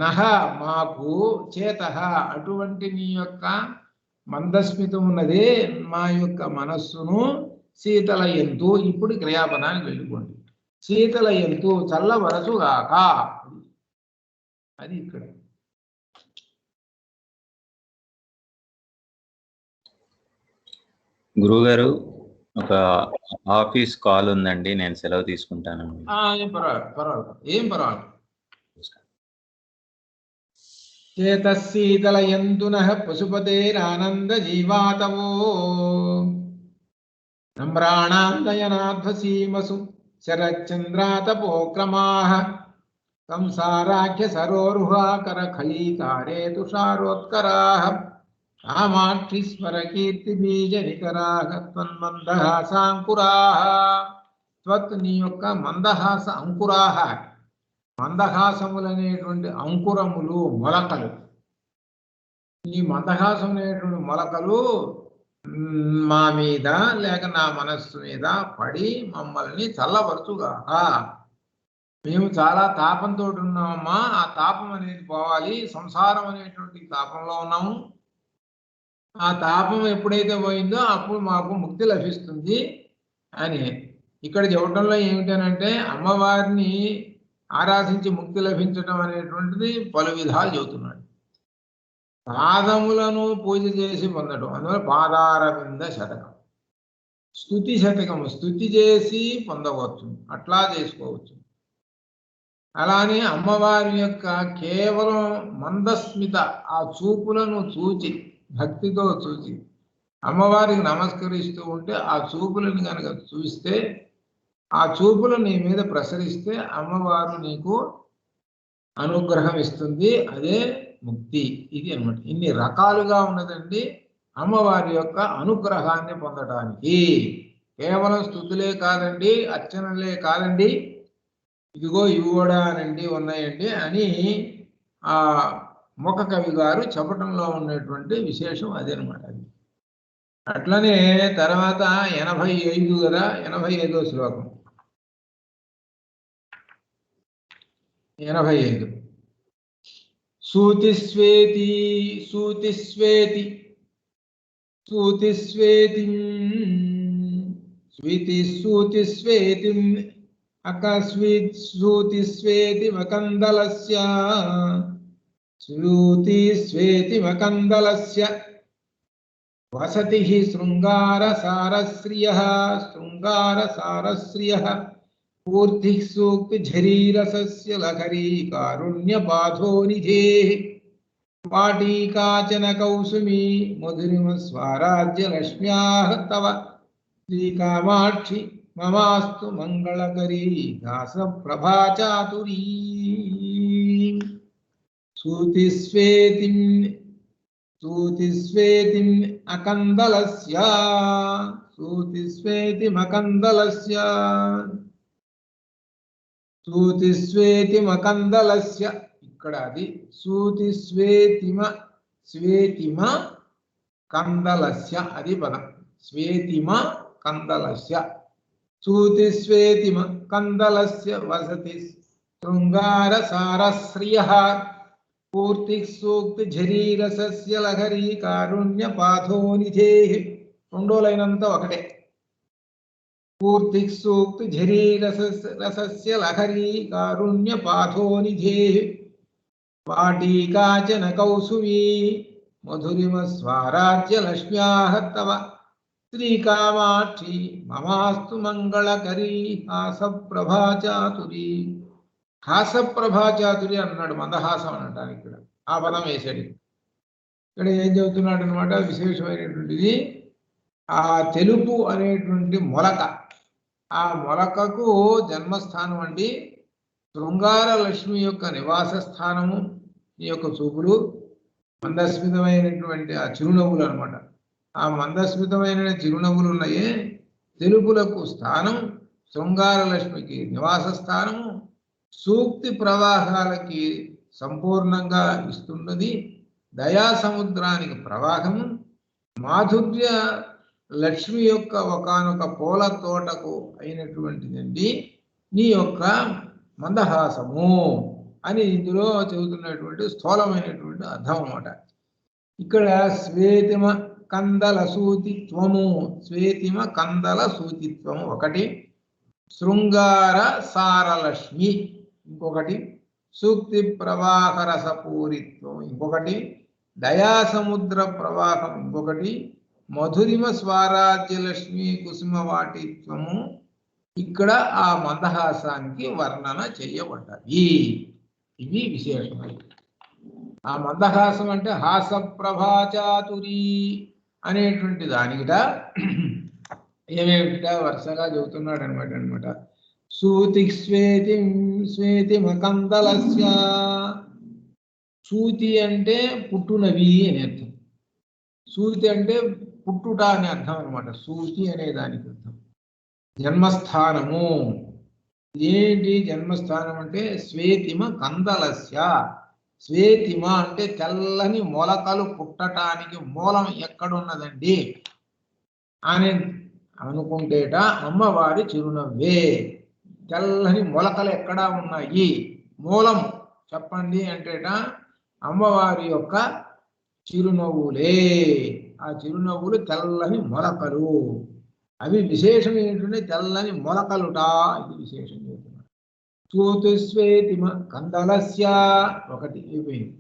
నహ మాకు చేతహ అటువంటి నీ యొక్క మందస్మితం ఉన్నదే మా యొక్క మనస్సును శీతలయంతు. ఇప్పుడు క్రియాపదానికి వెళ్ళిపోండి. శీతలయంతు చల్లబరచుగాక. అది ఇక్కడ. గురువుగారు, ఒక ఆఫీస్ కాల్ ఉందండి, నేను సెలవు తీసుకుంటాను. ఏం పర్వాలేదు, ఏం పర్వాలేదు. చేతశీతలయంతునః పశుపతేరానంద జీవాతవో నమ్రాణాందయనాధ్వసీమసు శరచంద్రాతపోక్రమాః సంసారాఖ్య సరోరుహాకర ఖలీకారే తుషారోత్కరాః కామాక్షి స్మర కీర్తి బీజ నికరాః త్వన్మందహాసాంకురాః. త్వత్ నీ యొక్క మందహాస అంకురాః, మందహాసములనేటువంటి అంకురములు, మొలకలు. ఈ మందహాసం అనేటువంటి మొలకలు మా మీద లేక నా మనస్సు మీద పడి మమ్మల్ని చల్లబరచుగాక. మేము చాలా తాపంతో ఉన్నామమ్మా, ఆ తాపం అనేది పోవాలి. సంసారం అనేటువంటి తాపంలో ఉన్నాము. ఆ తాపం ఎప్పుడైతే పోయిందో అప్పుడు మాకు ముక్తి లభిస్తుంది అని ఇక్కడ చెప్పడంలో ఏమిటనంటే, అమ్మవారిని ఆరాధించి ముక్తి లభించడం అనేటువంటిది పలు విధాలు చెబుతున్నాడు. పాదములను పూజ చేసి పొందడం, అందువల్ల పాదారవింద శతకం. స్తుతి శతకము, స్తుతి చేసి పొందవచ్చు, అట్లా చేసుకోవచ్చు. అలానే అమ్మవారి యొక్క కేవలం మందస్మిత, ఆ చూపులను చూచి, భక్తితో చూచి అమ్మవారికి నమస్కరిస్తూ ఉంటే ఆ చూపులను కనుక చూస్తే, ఆ చూపులు నీ మీద ప్రసరిస్తే అమ్మవారు నీకు అనుగ్రహం ఇస్తుంది. అదే ముక్తి. ఇది అన్నమాట. ఇన్ని రకాలుగా ఉన్నదండి అమ్మవారి యొక్క అనుగ్రహాన్ని పొందడానికి. కేవలం స్తుతులే కాదండి, అర్చనలే కాదండి, ఇదిగో ఇవి కూడా అనండి ఉన్నాయండి అని ఆ ముఖ కవి గారు చెప్పటంలో ఉన్నటువంటి విశేషం అదేనమాట. అది అట్లనే తర్వాత 85 కదా, 85వ శ్లోకం. 85 సూతిస్వేతి సూతిస్వేతి సూతిస్వేతి స్వేతి సూతిస్వేతి అకస్విత్ సూతిస్వేతి మకందలస్య సూతిస్వేతి మకందలస్య వసతి శృంగారసారశ్రియః శృంగారసారశ్రియః పూర్తి సూక్తి ఝరీరసస్య లహరీ కారుణ్యపాథో నిధేః వాటీకాచన కౌసుమీ మధురిమ స్వారాజ్య లక్ష్మ్యాః తవ శ్రీకామాక్షి మమాస్తు మంగళకరీ దాస ప్రభా చాతురీ. సూతిస్వేతిం సూతిస్వేతిం అకందలస్య సూతిస్వేతిమకందలస్య సూతిస్వేతిమకందలస్య. ఇక్కడ అది సూతిస్వేతిమ స్వేతిమ కందలస్య, అది పదం. స్వేతిమ కందలస్య సూతిస్వేతిమ కందలస్య వసతి శృంగారసారశ్రియః పూర్తి సూక్తి ఝరీరసస్య లహరీ కారుణ్య పాథో నిధేః. రెండో లైనంతా ఒకటే. పూర్తి సూక్తి ఝరీరసస్య లహరీ కారుణ్య పాథో నిధేః వాటీకాచన కౌసుమీ మధురిమ స్వారాజ్య లక్ష్మ్యాః తవ శ్రీకామాక్షి మమాస్తు మంగళకరీ హాసప్రభా చాతురీ. హాసప్రభా చాతురి అన్నాడు, మందహాసం అనటానికి ఇక్కడ ఆ పదం వేశాడు. ఇక్కడ ఏం చెబుతున్నాడు అనమాట, విశేషమైనటువంటిది ఆ తెలుపు అనేటువంటి మొలక. ఆ మొలకకు జన్మస్థానం అండి. శృంగార లక్ష్మి యొక్క నివాస స్థానము ఈ యొక్క చూపులు. మందస్మితమైనటువంటి ఆ చిరునవ్వులు అనమాట. ఆ మందస్మితమైన చిరునవ్వులు ఉన్నాయే, తెలుపులకు స్థానం, శృంగార లక్ష్మికి నివాస స్థానము, సూక్తి ప్రవాహాలకి సంపూర్ణంగా ఇస్తున్నది, దయా సముద్రానికి ప్రవాహము, మాధుర్య లక్ష్మి యొక్క ఒకానొక పూల తోటకు అయినటువంటిదండి నీ యొక్క మందహాసము అని ఇందులో చెబుతున్నటువంటి స్థూలమైనటువంటి అర్థం అన్నమాట. ఇక్కడ శ్వేతిమ కందల సూతిత్వము, శ్వేతిమ కందల సూతిత్వము ఒకటి. శృంగార సారలక్ష్మి ఇంకొకటి, సూక్తి ప్రవాహ రసపూరిత్వం ఇంకొకటి, దయాసముద్ర ప్రవాహం ఇంకొకటి, మధురిమ స్వరాజ్యలక్ష్మి కుసుమ వాటిత్వము. ఇక్కడ ఆ మందహాసానికి వర్ణన చేయబడ్డది. ఇవి విశేషములు. ఆ మందహాసం అంటే హాస ప్రభాచాతురి అనేటువంటి దానికిట ఏమేమిట వరుసగా చెబుతున్నాడు అనమాట. సూతి శ్వేతి మకందలస్య. సూతి అంటే పుట్టునవి అని అర్థం. సూతి అంటే పుట్టుట అని అర్థం అనమాట. సూతి అనే దానికి అర్థం జన్మస్థానము. ఏంటి జన్మస్థానం అంటే శ్వేతిమ కందలస్య. శ్వేతిమ అంటే తెల్లని మొలకలు పుట్టటానికి మూలం ఎక్కడున్నదండి అని అనుకుంటేట అమ్మవారి చిరునవ్వే. తెల్లని మొలకలు ఎక్కడా ఉన్నాయి, మూలం చెప్పండి అంటేట అమ్మవారి యొక్క చిరునవ్వులే. ఆ చిరునవ్వులు తెల్లని మొలకలు. అవి విశేషం ఏంటంటే తెల్లని మొలకలుట. ఇది విశేషం చెబుతున్నాడు. సూతుస్వేతిమ కందలస్య ఒకటి అయిపోయింది.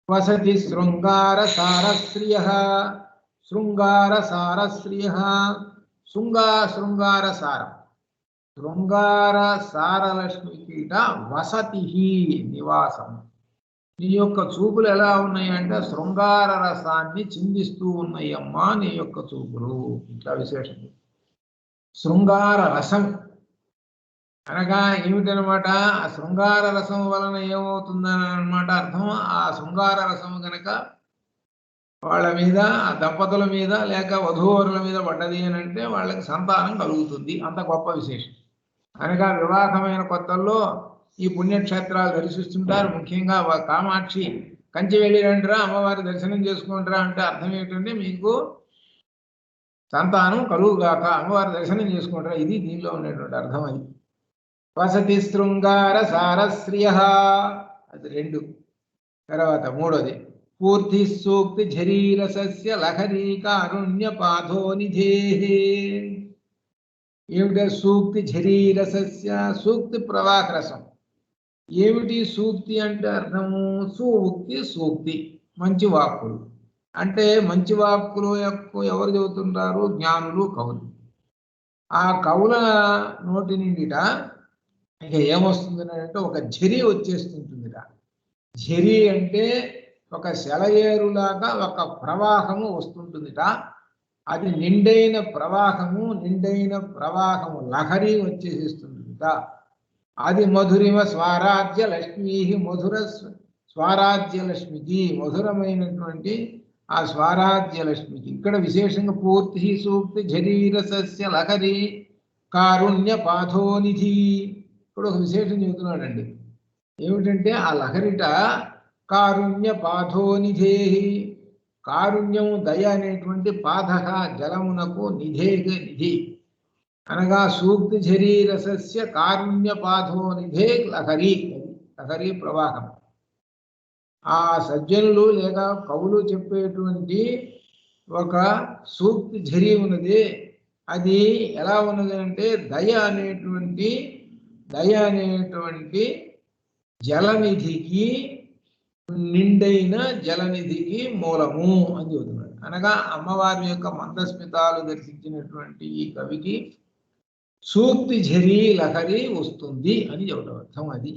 వసతి శృంగార సారశ్రియ. శృంగార సారశ్రియ. శృంగార సారం. శృంగార సారలక్ష్మికిట వసతి నివాసం. నీ యొక్క చూపులు ఎలా ఉన్నాయంటే శృంగార రసాన్ని చిందిస్తూ ఉన్నాయమ్మా నీ యొక్క చూపులు. ఇట్లా విశేషం. శృంగార రసం అనగా ఏమిటనమాట? ఆ శృంగార రసం వలన ఏమవుతుందని అనమాట అర్థం. ఆ శృంగార రసం కనుక వాళ్ళ మీద, ఆ దంపతుల మీద లేక వధూవరుల మీద పడ్డది అని అంటే వాళ్ళకి సంతానం కలుగుతుంది. అంత గొప్ప విశేషం. అనగా వివాహమైన కొత్తల్లో ఈ పుణ్యక్షేత్రాలు దర్శిస్తుంటారు. ముఖ్యంగా కామాక్షి కంచి వెళ్ళిరండిరా, అమ్మవారి దర్శనం చేసుకుంటారా అంటే అర్థం ఏంటంటే మీకు సంతానం కలుగుగాక, అమ్మవారి దర్శనం చేసుకుంటారా. ఇది దీనిలో ఉండేటువంటి అర్థం. అది వసతి శృంగార సారశ్రియ. అది 2. తర్వాత 3వది పూర్తి సూక్తి ఝరీరసస్య లహరీ కారుణ్య పాధో నిధే. ఏమిటి సూక్తి ఝరీరసస్య? సూక్తి ప్రవాహ రసం. ఏమిటి సూక్తి అంటే అర్థము? సూక్తి సూక్తి మంచి వాక్కులు. అంటే మంచి వాక్కులు ఎవరు చెబుతుంటారు? జ్ఞానులు, కవులు. ఆ కవుల నోటి నిండిట ఇక ఏమొస్తుంది అంటే ఒక ఝరి వచ్చేస్తుంటుందిట. ఝరి అంటే ఒక సెలయేరులాగా ఒక ప్రవాహము వస్తుంటుందిట. అది నిండైన ప్రవాహము లహరి వచ్చేసేస్తుందిట. అది మధురిమ స్వరాజ్య లక్ష్మీ. మధుర స్వరాజ్య లక్ష్మికి, మధురమైనటువంటి ఆ స్వరాజ్య లక్ష్మికి. ఇక్కడ విశేషంగా పూర్తి సూక్తి ఝరీరసస్య లహరి కారుణ్య పాథోనిధి. ఇక్కడ ఒక విశేషం చెబుతున్నాడండి. ఏమిటంటే ఆ లహరిట కారుణ్య పాథోనిధే. కారుణ్యము దయ అనేటువంటి పాదహ జలమునకు నిధి అనగా సూక్తి ఝరీరసస్య కారుణ్య పాథోనిధే లహరి. లహరి ప్రవాహం. ఆ సజ్జనులు లేక కవులు చెప్పేటువంటి ఒక సూక్తి ఝరి ఉన్నది. అది ఎలా ఉన్నది అంటే దయ అనేటువంటి జలనిధికి, నిండైన జలనిధికి మూలము అని చెబుతున్నాడు. అనగా అమ్మవారి యొక్క మందస్మితాలు దర్శించినటువంటి ఈ కవికి సూక్తి ఝరి లహరి వస్తుంది అని చెప్పడం అర్థం. అది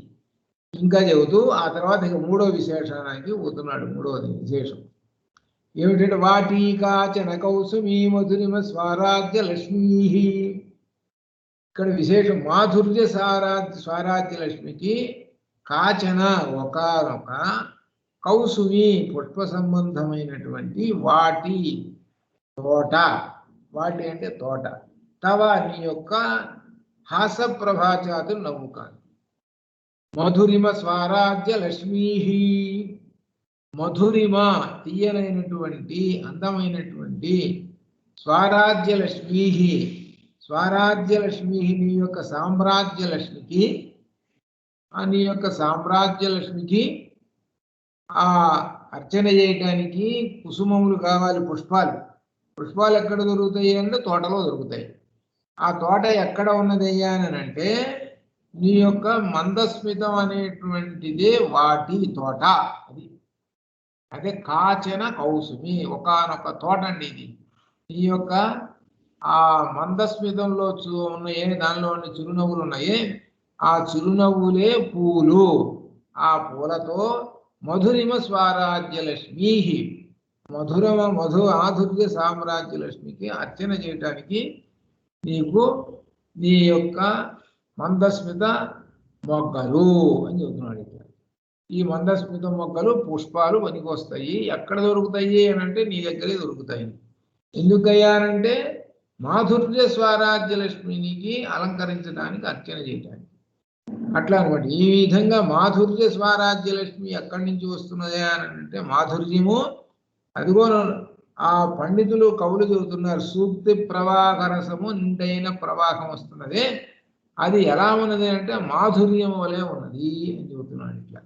ఇంకా చెబుతూ ఆ తర్వాత ఇక 3వ విశేషానికి పోతున్నాడు. 3వది విశేషం ఏమిటంటే వాటీకాచన కౌసుమీ మధురిమ స్వరాజ్య లక్ష్మీ. ఇక్కడ విశేషం మాధుర్య స్వరాజ్య లక్ష్మికి కాచన ఒకనొక కౌసుమి పుష్ప సంబంధమైనటువంటి వాటి తోట. వాటి అంటే తోట. తవ నీ యొక్క హాస ప్రభాచాతు నవ్వుకాను. మధురిమ స్వరాజ్య లక్ష్మీ. మధురిమ తీయనైనటువంటి అందమైనటువంటి స్వరాజ్య లక్ష్మీ. స్వరాజ్య లక్ష్మీ నీ యొక్క సామ్రాజ్య లక్ష్మికి. నీ యొక్క సామ్రాజ్య లక్ష్మికి ఆ అర్చన చేయటానికి కుసుమములు కావాలి, పుష్పాలు. పుష్పాలు ఎక్కడ దొరుకుతాయి అంటే తోటలో దొరుకుతాయి. ఆ తోట ఎక్కడ ఉన్నదయ్యా అని అంటే నీ యొక్క మందస్మితం అనేటువంటిదే వాటి తోట. అది అదే కాచన కౌసుమి, ఒకానొక తోట అండి ఇది. నీ యొక్క ఆ మందస్మితంలో ఉన్నాయి, దానిలో ఉన్న చిరునవ్వులు ఉన్నాయి, ఆ చిరునవ్వులే పూలు. ఆ పూలతో మధురిమ స్వరాజ్యలక్ష్మీ, మధు ఆధుర్య సామ్రాజ్యలక్ష్మికి అర్చన చేయటానికి నీకు నీ యొక్క మందస్మిత మొగ్గలు అని చెబుతున్నాడు ఇక్కడ. ఈ మందస్మిత మొగ్గలు పుష్పాలు పనికొస్తాయి. ఎక్కడ దొరుకుతాయి అని అంటే నీ దగ్గరే దొరుకుతాయి. ఎందుకయ్యానంటే మాధుర్య స్వరాజ్యలక్ష్మినికి అలంకరించడానికి, అర్చన చేయడానికి. అట్లా అనమాట. ఈ విధంగా మాధుర్య స్వరాజ్యలక్ష్మి ఎక్కడి నుంచి వస్తున్నది అని అంటే మాధుర్యము, అదిగో ఆ పండితులు కవులు చెబుతున్నారు, సూక్తి ప్రవాహరసము నిండైన ప్రవాహం వస్తున్నది. అది ఎలా ఉన్నది అంటే మాధుర్యం వలె ఉన్నది అని చెబుతున్నాడు ఇట్లా.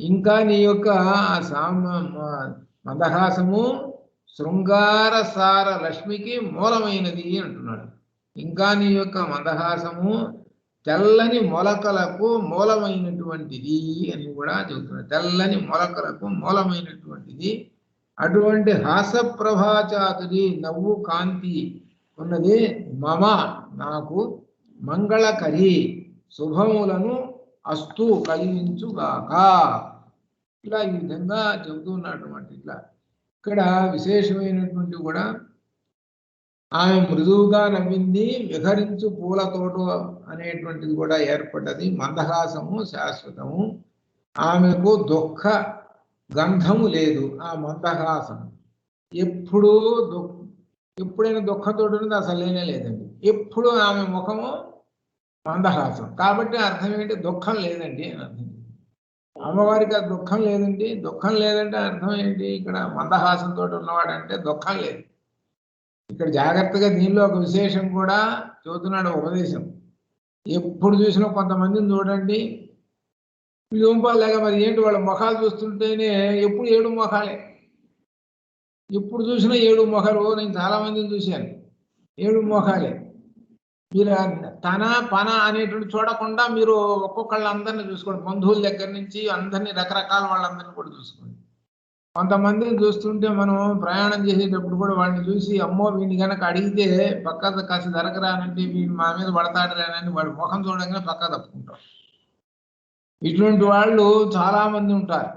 ఇంకా నీ యొక్క మందహాసము శృంగార సార లక్ష్మికి మూలమైనది అంటున్నాడు. ఇంకా నీ యొక్క మందహాసము తెల్లని మొలకలకు మూలమైనటువంటిది అని కూడా చెబుతున్నాడు. తెల్లని మొలకలకు మూలమైనటువంటిది. అటువంటి హాసప్రభాచాతుడి నవ్వు కాంతి ఉన్నది. మమ నాకు మంగళకరి శుభములను అస్తు కలిగించుగాక. ఇట్లా ఈ విధంగా చెబుతూ ఉన్నటువంటి ఇట్లా ఇక్కడ విశేషమైనటువంటి కూడా ఆమె మృదువుగా నవ్వింది, విహరించు పూలతోట అనేటువంటిది కూడా ఏర్పడ్డది. మందహాసము శాశ్వతము, ఆమెకు దుఃఖ గంధము లేదు. ఆ మందహాసం ఎప్పుడైనా దుఃఖంతో ఉన్నది అసలు లేనే లేదండి. ఎప్పుడు ఆమె ముఖము మందహాసం. కాబట్టి అర్థం ఏంటి? దుఃఖం లేదండి అని అర్థం. అమ్మవారికి ఆ దుఃఖం లేదండి. దుఃఖం లేదంటే అర్థం ఏంటి? ఇక్కడ మందహాసంతో ఉన్నవాడంటే దుఃఖం లేదు. ఇక్కడ జాగ్రత్తగా దీనిలో ఒక విశేషం కూడా చెబుతున్నాడు ఉపదేశం. ఎప్పుడు చూసినా కొంతమందిని చూడండి, లేక మరి ఏంటి వాళ్ళ ముఖాలు చూస్తుంటేనే ఎప్పుడు 7 ముఖాలే. ఎప్పుడు చూసినా 7 ముఖాలు. నేను చాలా మందిని చూశాను, 7 ముఖాలే. మీరు తన పన అనేటువంటి చూడకుండా మీరు ఒక్కొక్కళ్ళందరినీ చూసుకోండి. బంధువుల దగ్గర నుంచి అందరినీ, రకరకాల వాళ్ళందరినీ కూడా చూసుకోండి. కొంతమందిని చూస్తుంటే మనం ప్రయాణం చేసేటప్పుడు కూడా వాడిని చూసి అమ్మో వీడిని కనుక అడిగితే పక్క కాస్త జరగరానంటే వీడిని మా మీద పడతాడు రానని వాడి ముఖం చూడగానే పక్క తప్పుకుంటాం. ఇటువంటి వాళ్ళు చాలా మంది ఉంటారు.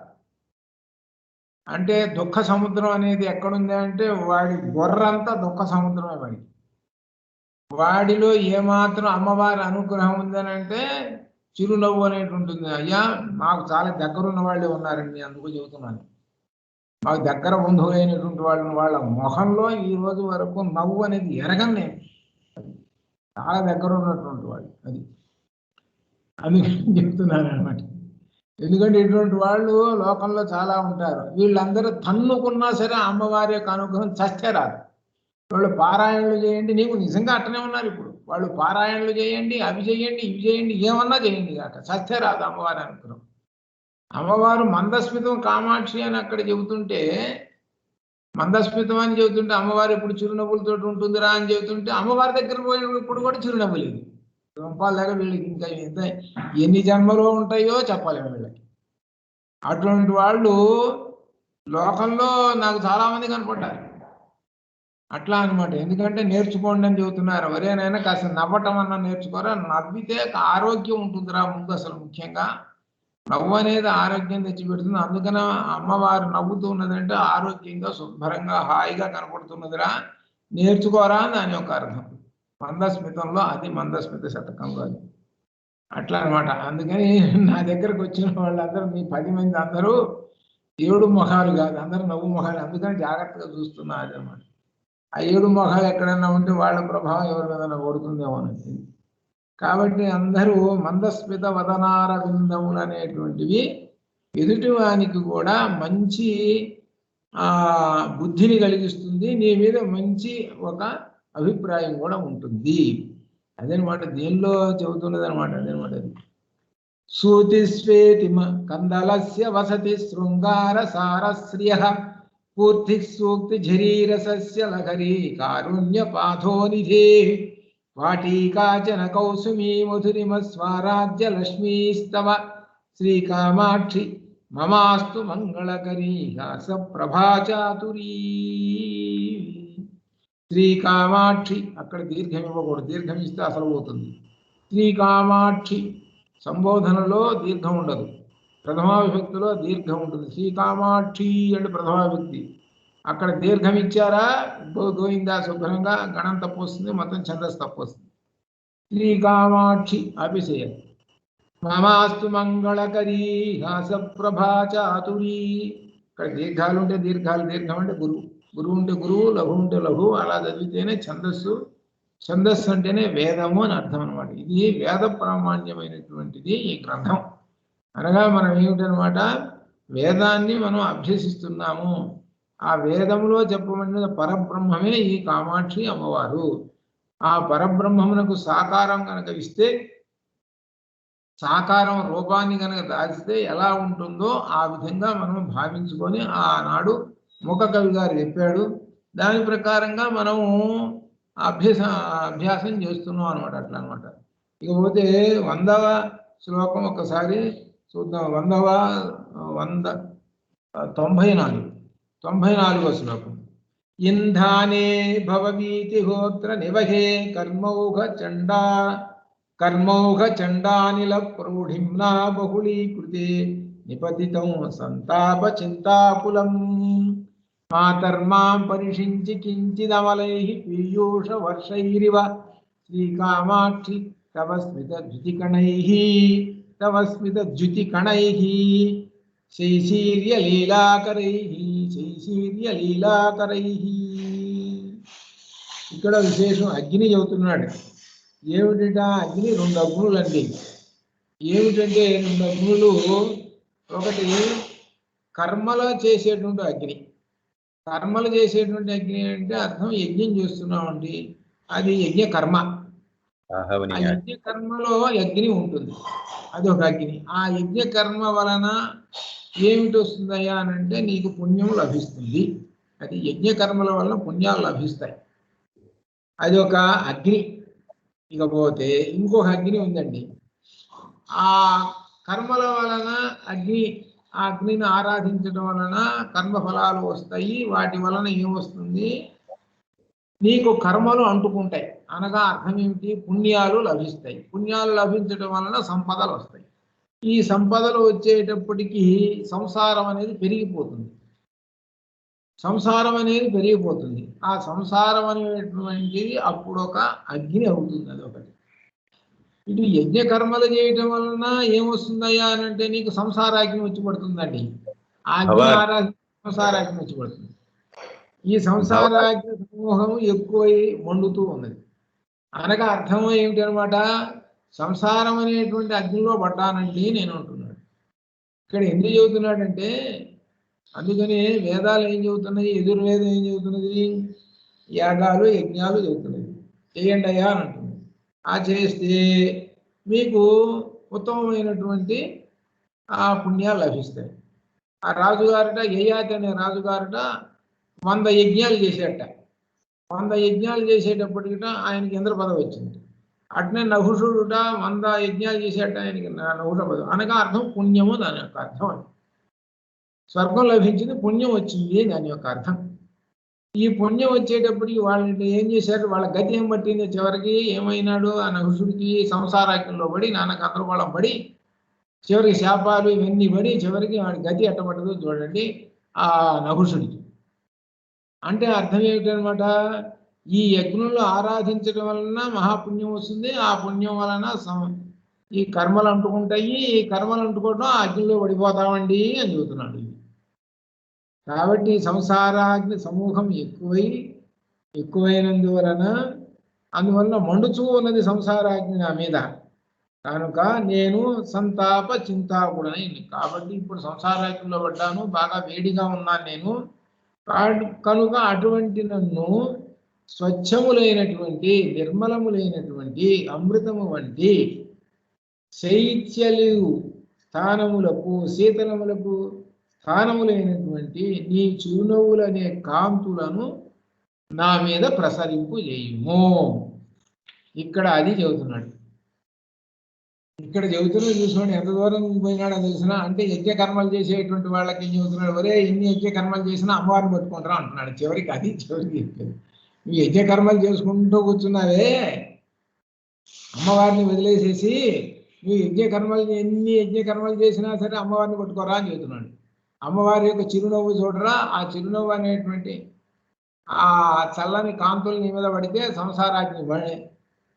అంటే దుఃఖ సముద్రం అనేది ఎక్కడుంది అంటే వాడి బుర్రంతా దుఃఖ సముద్రమే. వాడిలో ఏమాత్రం అమ్మవారి అనుగ్రహం ఉందని అంటే చిరునవ్వు అనేది ఉంటుంది. అయ్యా మాకు చాలా దగ్గరున్న వాళ్ళే ఉన్నారండి, అందుకు చెబుతున్నాను. మాకు దగ్గర బంధువులైనటువంటి వాళ్ళ మొహంలో ఈ రోజు వరకు నవ్వు అనేది ఎరగను నేను. చాలా దగ్గర ఉన్నటువంటి వాళ్ళు. అది అందుకని చెప్తున్నాను అనమాట. ఎందుకంటే ఇటువంటి వాళ్ళు లోకంలో చాలా ఉంటారు. వీళ్ళందరూ తన్నుకున్నా సరే అమ్మవారి యొక్క అనుగ్రహం చస్తే రాదు. వాళ్ళు పారాయణలు చేయండి, నీకు నిజంగా అట్టనే ఉన్నారు ఇప్పుడు. వాళ్ళు పారాయణలు చేయండి, అవి చేయండి, ఇవి చేయండి, ఏమన్నా చేయండి కాక చస్తే రాదు అమ్మవారి అనుగ్రహం. అమ్మవారు మందస్మితం కామాక్షి అని అక్కడ చెబుతుంటే, మందస్మితం అని చెబుతుంటే అమ్మవారు ఇప్పుడు చిరునవ్వులతో ఉంటుందిరా అని చెబుతుంటే అమ్మవారి దగ్గర పోయినప్పుడు కూడా చిరునవ్వు లేదు. రూపాయలు వీళ్ళకి ఇంకా ఎంత ఎన్ని జన్మలో ఉంటాయో చెప్పలేము వీళ్ళకి. అటువంటి వాళ్ళు లోకంలో నాకు చాలా మంది కనపడ్డారు. అట్లా అనమాట. ఎందుకంటే నేర్చుకోండి అని చెబుతున్నారు. ఎవరైనా కాస్త నవ్వటం అన్నా నేర్చుకోరా. నవ్వితే ఆరోగ్యం ఉంటుందిరా ముందు. అసలు ముఖ్యంగా నవ్వు అనేది ఆరోగ్యం తెచ్చిపెడుతుంది. అందుకనే అమ్మవారు నవ్వుతూ ఉన్నదంటే ఆరోగ్యంగా శుభ్రంగా హాయిగా కనపడుతున్నదిరా, నేర్చుకోరా అని దాని యొక్క అర్థం. మందస్మితంలో అది మందస్మిత శతకంలో అది అట్లా అనమాట. అందుకని నా దగ్గరకు వచ్చిన వాళ్ళందరూ, మీ 10 మంది అందరూ 7 ముఖాలు కాదు, అందరూ నవ్వు ముఖాలు. అందుకని జాగ్రత్తగా చూస్తున్నా అదనమాట. ఆ 7 ముఖాలు ఎక్కడన్నా ఉంటే వాళ్ళ ప్రభావం ఎవరి మీద పడుతుందేమో అనేది. కాబట్టి అందరూ మందస్మిత వదనార విందములు అనేటువంటివి ఎదుటివానికి కూడా మంచి బుద్ధిని కలిగిస్తుంది. నీ మీద మంచి ఒక అభిప్రాయం కూడా ఉంటుంది. అదనమాట దీనిలో చెబుతున్నది అనమాట. అదనమాట అది. సూతి స్వేతి కందలస్య వసతి శృంగార సారశ్రియ పూర్తి సూక్తి ఝరీరసస్య లహరి కారుణ్య పాథోనిధే. వాటీకాచన కౌసుమీ మధురిమ స్వారాజ్యలక్ష్మీస్తవ శ్రీకామాక్షి మమాస్తు మంగళకరీ హాస ప్రభాచాతురీ. శ్రీకామాక్షి అక్కడ దీర్ఘం ఇవ్వకూడదు, దీర్ఘం ఇస్తే అసలు పోతుంది. శ్రీకామాక్షి సంబోధనలో దీర్ఘం ఉండదు, ప్రథమా విభక్తిలో దీర్ఘం ఉంటుంది. శ్రీకామాక్షి అంటే ప్రథమా విభక్తి, అక్కడ దీర్ఘం ఇచ్చారా గోవిందా శుభ్రంగా గణం తప్పు వస్తుంది, మొత్తం ఛందస్సు తప్పు వస్తుంది. శ్రీకామాక్షి ఆపేసేయాలి. మమాస్తు మంగళకరీ హాస ప్రభాచాతురీ. ఇక్కడ దీర్ఘాలు ఉంటే దీర్ఘాలు, దీర్ఘం అంటే గురువు, గురువు ఉంటే గురువు, లఘు ఉంటే లఘు, అలా చదివితేనే ఛందస్సు. ఛందస్సు అంటేనే వేదము అని అర్థం అనమాట. ఇది వేద ప్రామాణ్యమైనటువంటిది ఈ గ్రంథం. అనగా మనం ఏమిటనమాట, వేదాన్ని మనం అభ్యసిస్తున్నాము. ఆ వేదములో చెప్పబడిన పరబ్రహ్మమే ఈ కామాక్షి అమ్మవారు. ఆ పరబ్రహ్మమునకు సాకారం కనుక ఇస్తే, సాకారం రూపాన్ని కనుక దాచితే ఎలా ఉంటుందో ఆ విధంగా మనం భావించుకొని ఆనాడు ముఖ కవి గారు చెప్పాడు. దాని ప్రకారంగా మనము అభ్యాసం చేస్తున్నాం అనమాట. అట్లా అనమాట. ఇకపోతే 100వ శ్లోకం ఒక్కసారి చూద్దాం. 94వ శ్లోకం. ఇంధానే భవవీతి హోత్ర నివహే కర్మౌఘ చండానిల ప్రౌఢిమ్నా బహుళీకృతే నిపతితం సంతాప చింతాకులం మాతర్మాం పరిషించి కించిదమలై పీయూష వర్షైరివ శ్రీకామాక్షి తవ స్మిత ద్యుతికణై శైశీర్య లీలాకరై. ఇక్కడ విశేషం అగ్ని చెబుతున్నాడు. ఏమిట అగ్ని? 2 అగ్నులు అండి. ఏమిటంటే 2 అగ్నులు. ఒకటి కర్మలో చేసేటువంటి అగ్ని. కర్మలు చేసేటువంటి అగ్ని అంటే అర్థం యజ్ఞం చేస్తున్నామండి, అది యజ్ఞ కర్మ. ఆ యజ్ఞ కర్మలో అగ్ని ఉంటుంది, అది ఒక అగ్ని. ఆ యజ్ఞ కర్మ వలన ఏమిటి వస్తుందయ్యా అని అంటే నీకు పుణ్యం లభిస్తుంది. అది యజ్ఞ కర్మల వలన పుణ్యాలు లభిస్తాయి, అది ఒక అగ్ని. ఇకపోతే ఇంకొక అగ్ని ఉందండి. ఆ కర్మల వలన అగ్ని, ఆ అగ్నిని ఆరాధించడం వలన కర్మఫలాలు వస్తాయి. వాటి వలన ఏమొస్తుంది? నీకు కర్మలు అంటుకుంటాయి. అనగా అర్థం ఏమిటి? పుణ్యాలు లభిస్తాయి. పుణ్యాలు లభించడం వలన సంపదలు వస్తాయి. ఈ సంపదలు వచ్చేటప్పటికీ సంసారం అనేది పెరిగిపోతుంది. ఆ సంసారం అనేటువంటిది అప్పుడు ఒక అగ్ని అవుతుంది. అది ఒకటి. ఇటు యజ్ఞ కర్మలు చేయటం వలన ఏమొస్తుందయ్యా అని అంటే నీకు సంసారాగ్ని వచ్చి పడుతుందండి. ఆ అగ్ని సంసారాగ్ని వచ్చి పడుతుంది. ఈ సంసారాగ్ని సమూహం ఎక్కువై మండుతూ ఉన్నది. అనగా అర్థం ఏమిటి అనమాట? సంసారం అనేటువంటి అగ్నిలో పడ్డానండి నేను అంటున్నాడు. ఇక్కడ ఎందుకు చెబుతున్నాడంటే, అందుకని వేదాలు ఏం చెబుతున్నాయి, యజుర్వేదం ఏం చెబుతున్నది? యాగాలు యజ్ఞాలు చెబుతున్నది. చేయండి అయ్యా అని అంటున్నది. ఆ చేస్తే మీకు ఉత్తమమైనటువంటి ఆ పుణ్యాలు లభిస్తాయి. ఆ రాజుగారట, యయాతి అనే రాజుగారట 100 యజ్ఞాలు చేసేట. 100 యజ్ఞాలు చేసేటప్పటికిట ఆయనకి ఇంద్ర పదవి వచ్చింది. అట్నే నహుషుడుట 100 యజ్ఞాలు చేసేట, ఆయనకి నహుష పదవి. అనగా అర్థం పుణ్యము, దాని యొక్క అర్థం. అది స్వర్గం లభించింది, పుణ్యం వచ్చింది దాని యొక్క అర్థం. ఈ పుణ్యం వచ్చేటప్పటికి వాళ్ళని ఏం చేశారు? వాళ్ళ గతి ఏం పట్టింది? చివరికి ఏమైనాడు? ఆ నహుషుడికి సంసారాగ్నిలో పడి నాన్న గందరగోళం పడి చివరికి శాపాలు ఇవన్నీ పడి చివరికి వాడి గతి ఎట్టబడ్డదో చూడండి ఆ నహుషుడికి. అంటే అర్థం ఏమిటనమాట? ఈ యజ్ఞంలో ఆరాధించడం వలన మహాపుణ్యం వస్తుంది. ఆ పుణ్యం వలన ఈ కర్మలు అంటుకుంటాయి. ఈ కర్మలు అంటుకోవడం ఆ అగ్నిలో పడిపోతామండి అని చెబుతున్నాడు. కాబట్టి సంసారాగ్ని సమూహం ఎక్కువైనందువలన, అందువలన మండుచూ ఉన్నది సంసారాగ్ని నా మీద. కనుక నేను సంతాప చింతాకుడని. కాబట్టి ఇప్పుడు సంసారాగ్నిలో పడ్డాను, బాగా వేడిగా ఉన్నాను నేను. కనుక అటువంటి నన్ను స్వచ్ఛములైనటువంటి, నిర్మలములైనటువంటి, అమృతము వంటి శైత్యలు స్థానములకు, శీతలములకు స్థానములైనటువంటి నీ చిరునవ్వులనే కాంతులను నా మీద ప్రసరింపు చేయుము. ఇక్కడ అది చెబుతున్నాడు. ఇక్కడ చెబుతున్నది చూసుకోండి ఎంత దూరం పోయినాడో తెలిసినా. అంటే యజ్ఞ కర్మలు చేసేటువంటి వాళ్ళకి ఏం చెబుతున్నాడు, ఒరే ఇన్ని యజ్ఞ కర్మలు చేసినా అమ్మవారిని పట్టుకుంటారా అంటున్నాడు. చివరికి అది చివరికి చెప్పేది. నువ్వు యజ్ఞ కర్మలు చేసుకుంటూ కూర్చున్నావే, అమ్మవారిని వదిలేసేసి నువ్వు ఎన్ని యజ్ఞ కర్మలు చేసినా సరే అమ్మవారిని పట్టుకోరా అని చెబుతున్నాడు. అమ్మవారి యొక్క చిరునవ్వు చూడరా, ఆ చిరునవ్వు అనేటువంటి ఆ చల్లని కాంతులు నీ మీద పడితే సంసారాగ్ని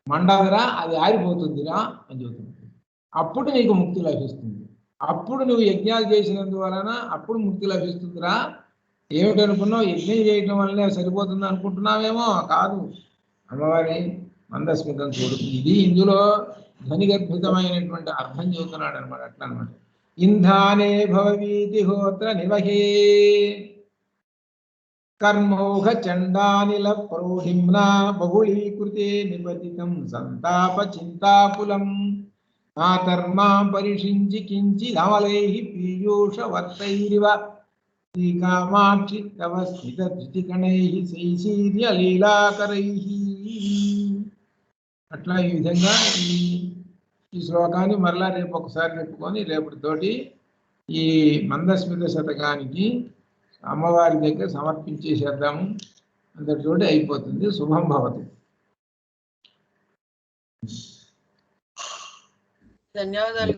మండదరా, అది ఆరిపోతుందిరా అని చెబుతుంది. అప్పుడు నీకు ముక్తి లభిస్తుంది. అప్పుడు నువ్వు యజ్ఞాలు చేసినందువలన అప్పుడు ముక్తి లభిస్తుందిరా. ఏమిటనుకున్నావు, యజ్ఞం చేయటం వల్లనే సరిపోతుంది అనుకుంటున్నావేమో, కాదు. అమ్మవారి మందస్మితం చూడు. ఇది ఇందులో ధ్వనిగర్భితమైనటువంటి అర్థం చెబుతున్నాడు అనమాట. అట్లా అనమాట. ఇంధానే భవవీతి హోత్ర నివహే కర్మౌఘ చండానిల ప్రౌఢిమ్నా బహుళీకృతే నిపతితం సంతాప చింతాకులం ఆతర్మా పరిషించి కించిదమలై పీయూషవర్తైరివ శ్రీకామాక్షి తవ స్థిత ధృతికణై శైశీర్య లీలాకరై. అట్లా ఈ విధంగా ఈ శ్లోకాన్ని మరలా రేపు ఒకసారి చెప్పుకొని రేపటితోటి ఈ మందస్మిత శతకానికి అమ్మవారి దగ్గర సమర్పించేసేద్దాము. అందరితోటి అయిపోతుంది. శుభం భవతు. ధన్యవాదాలు.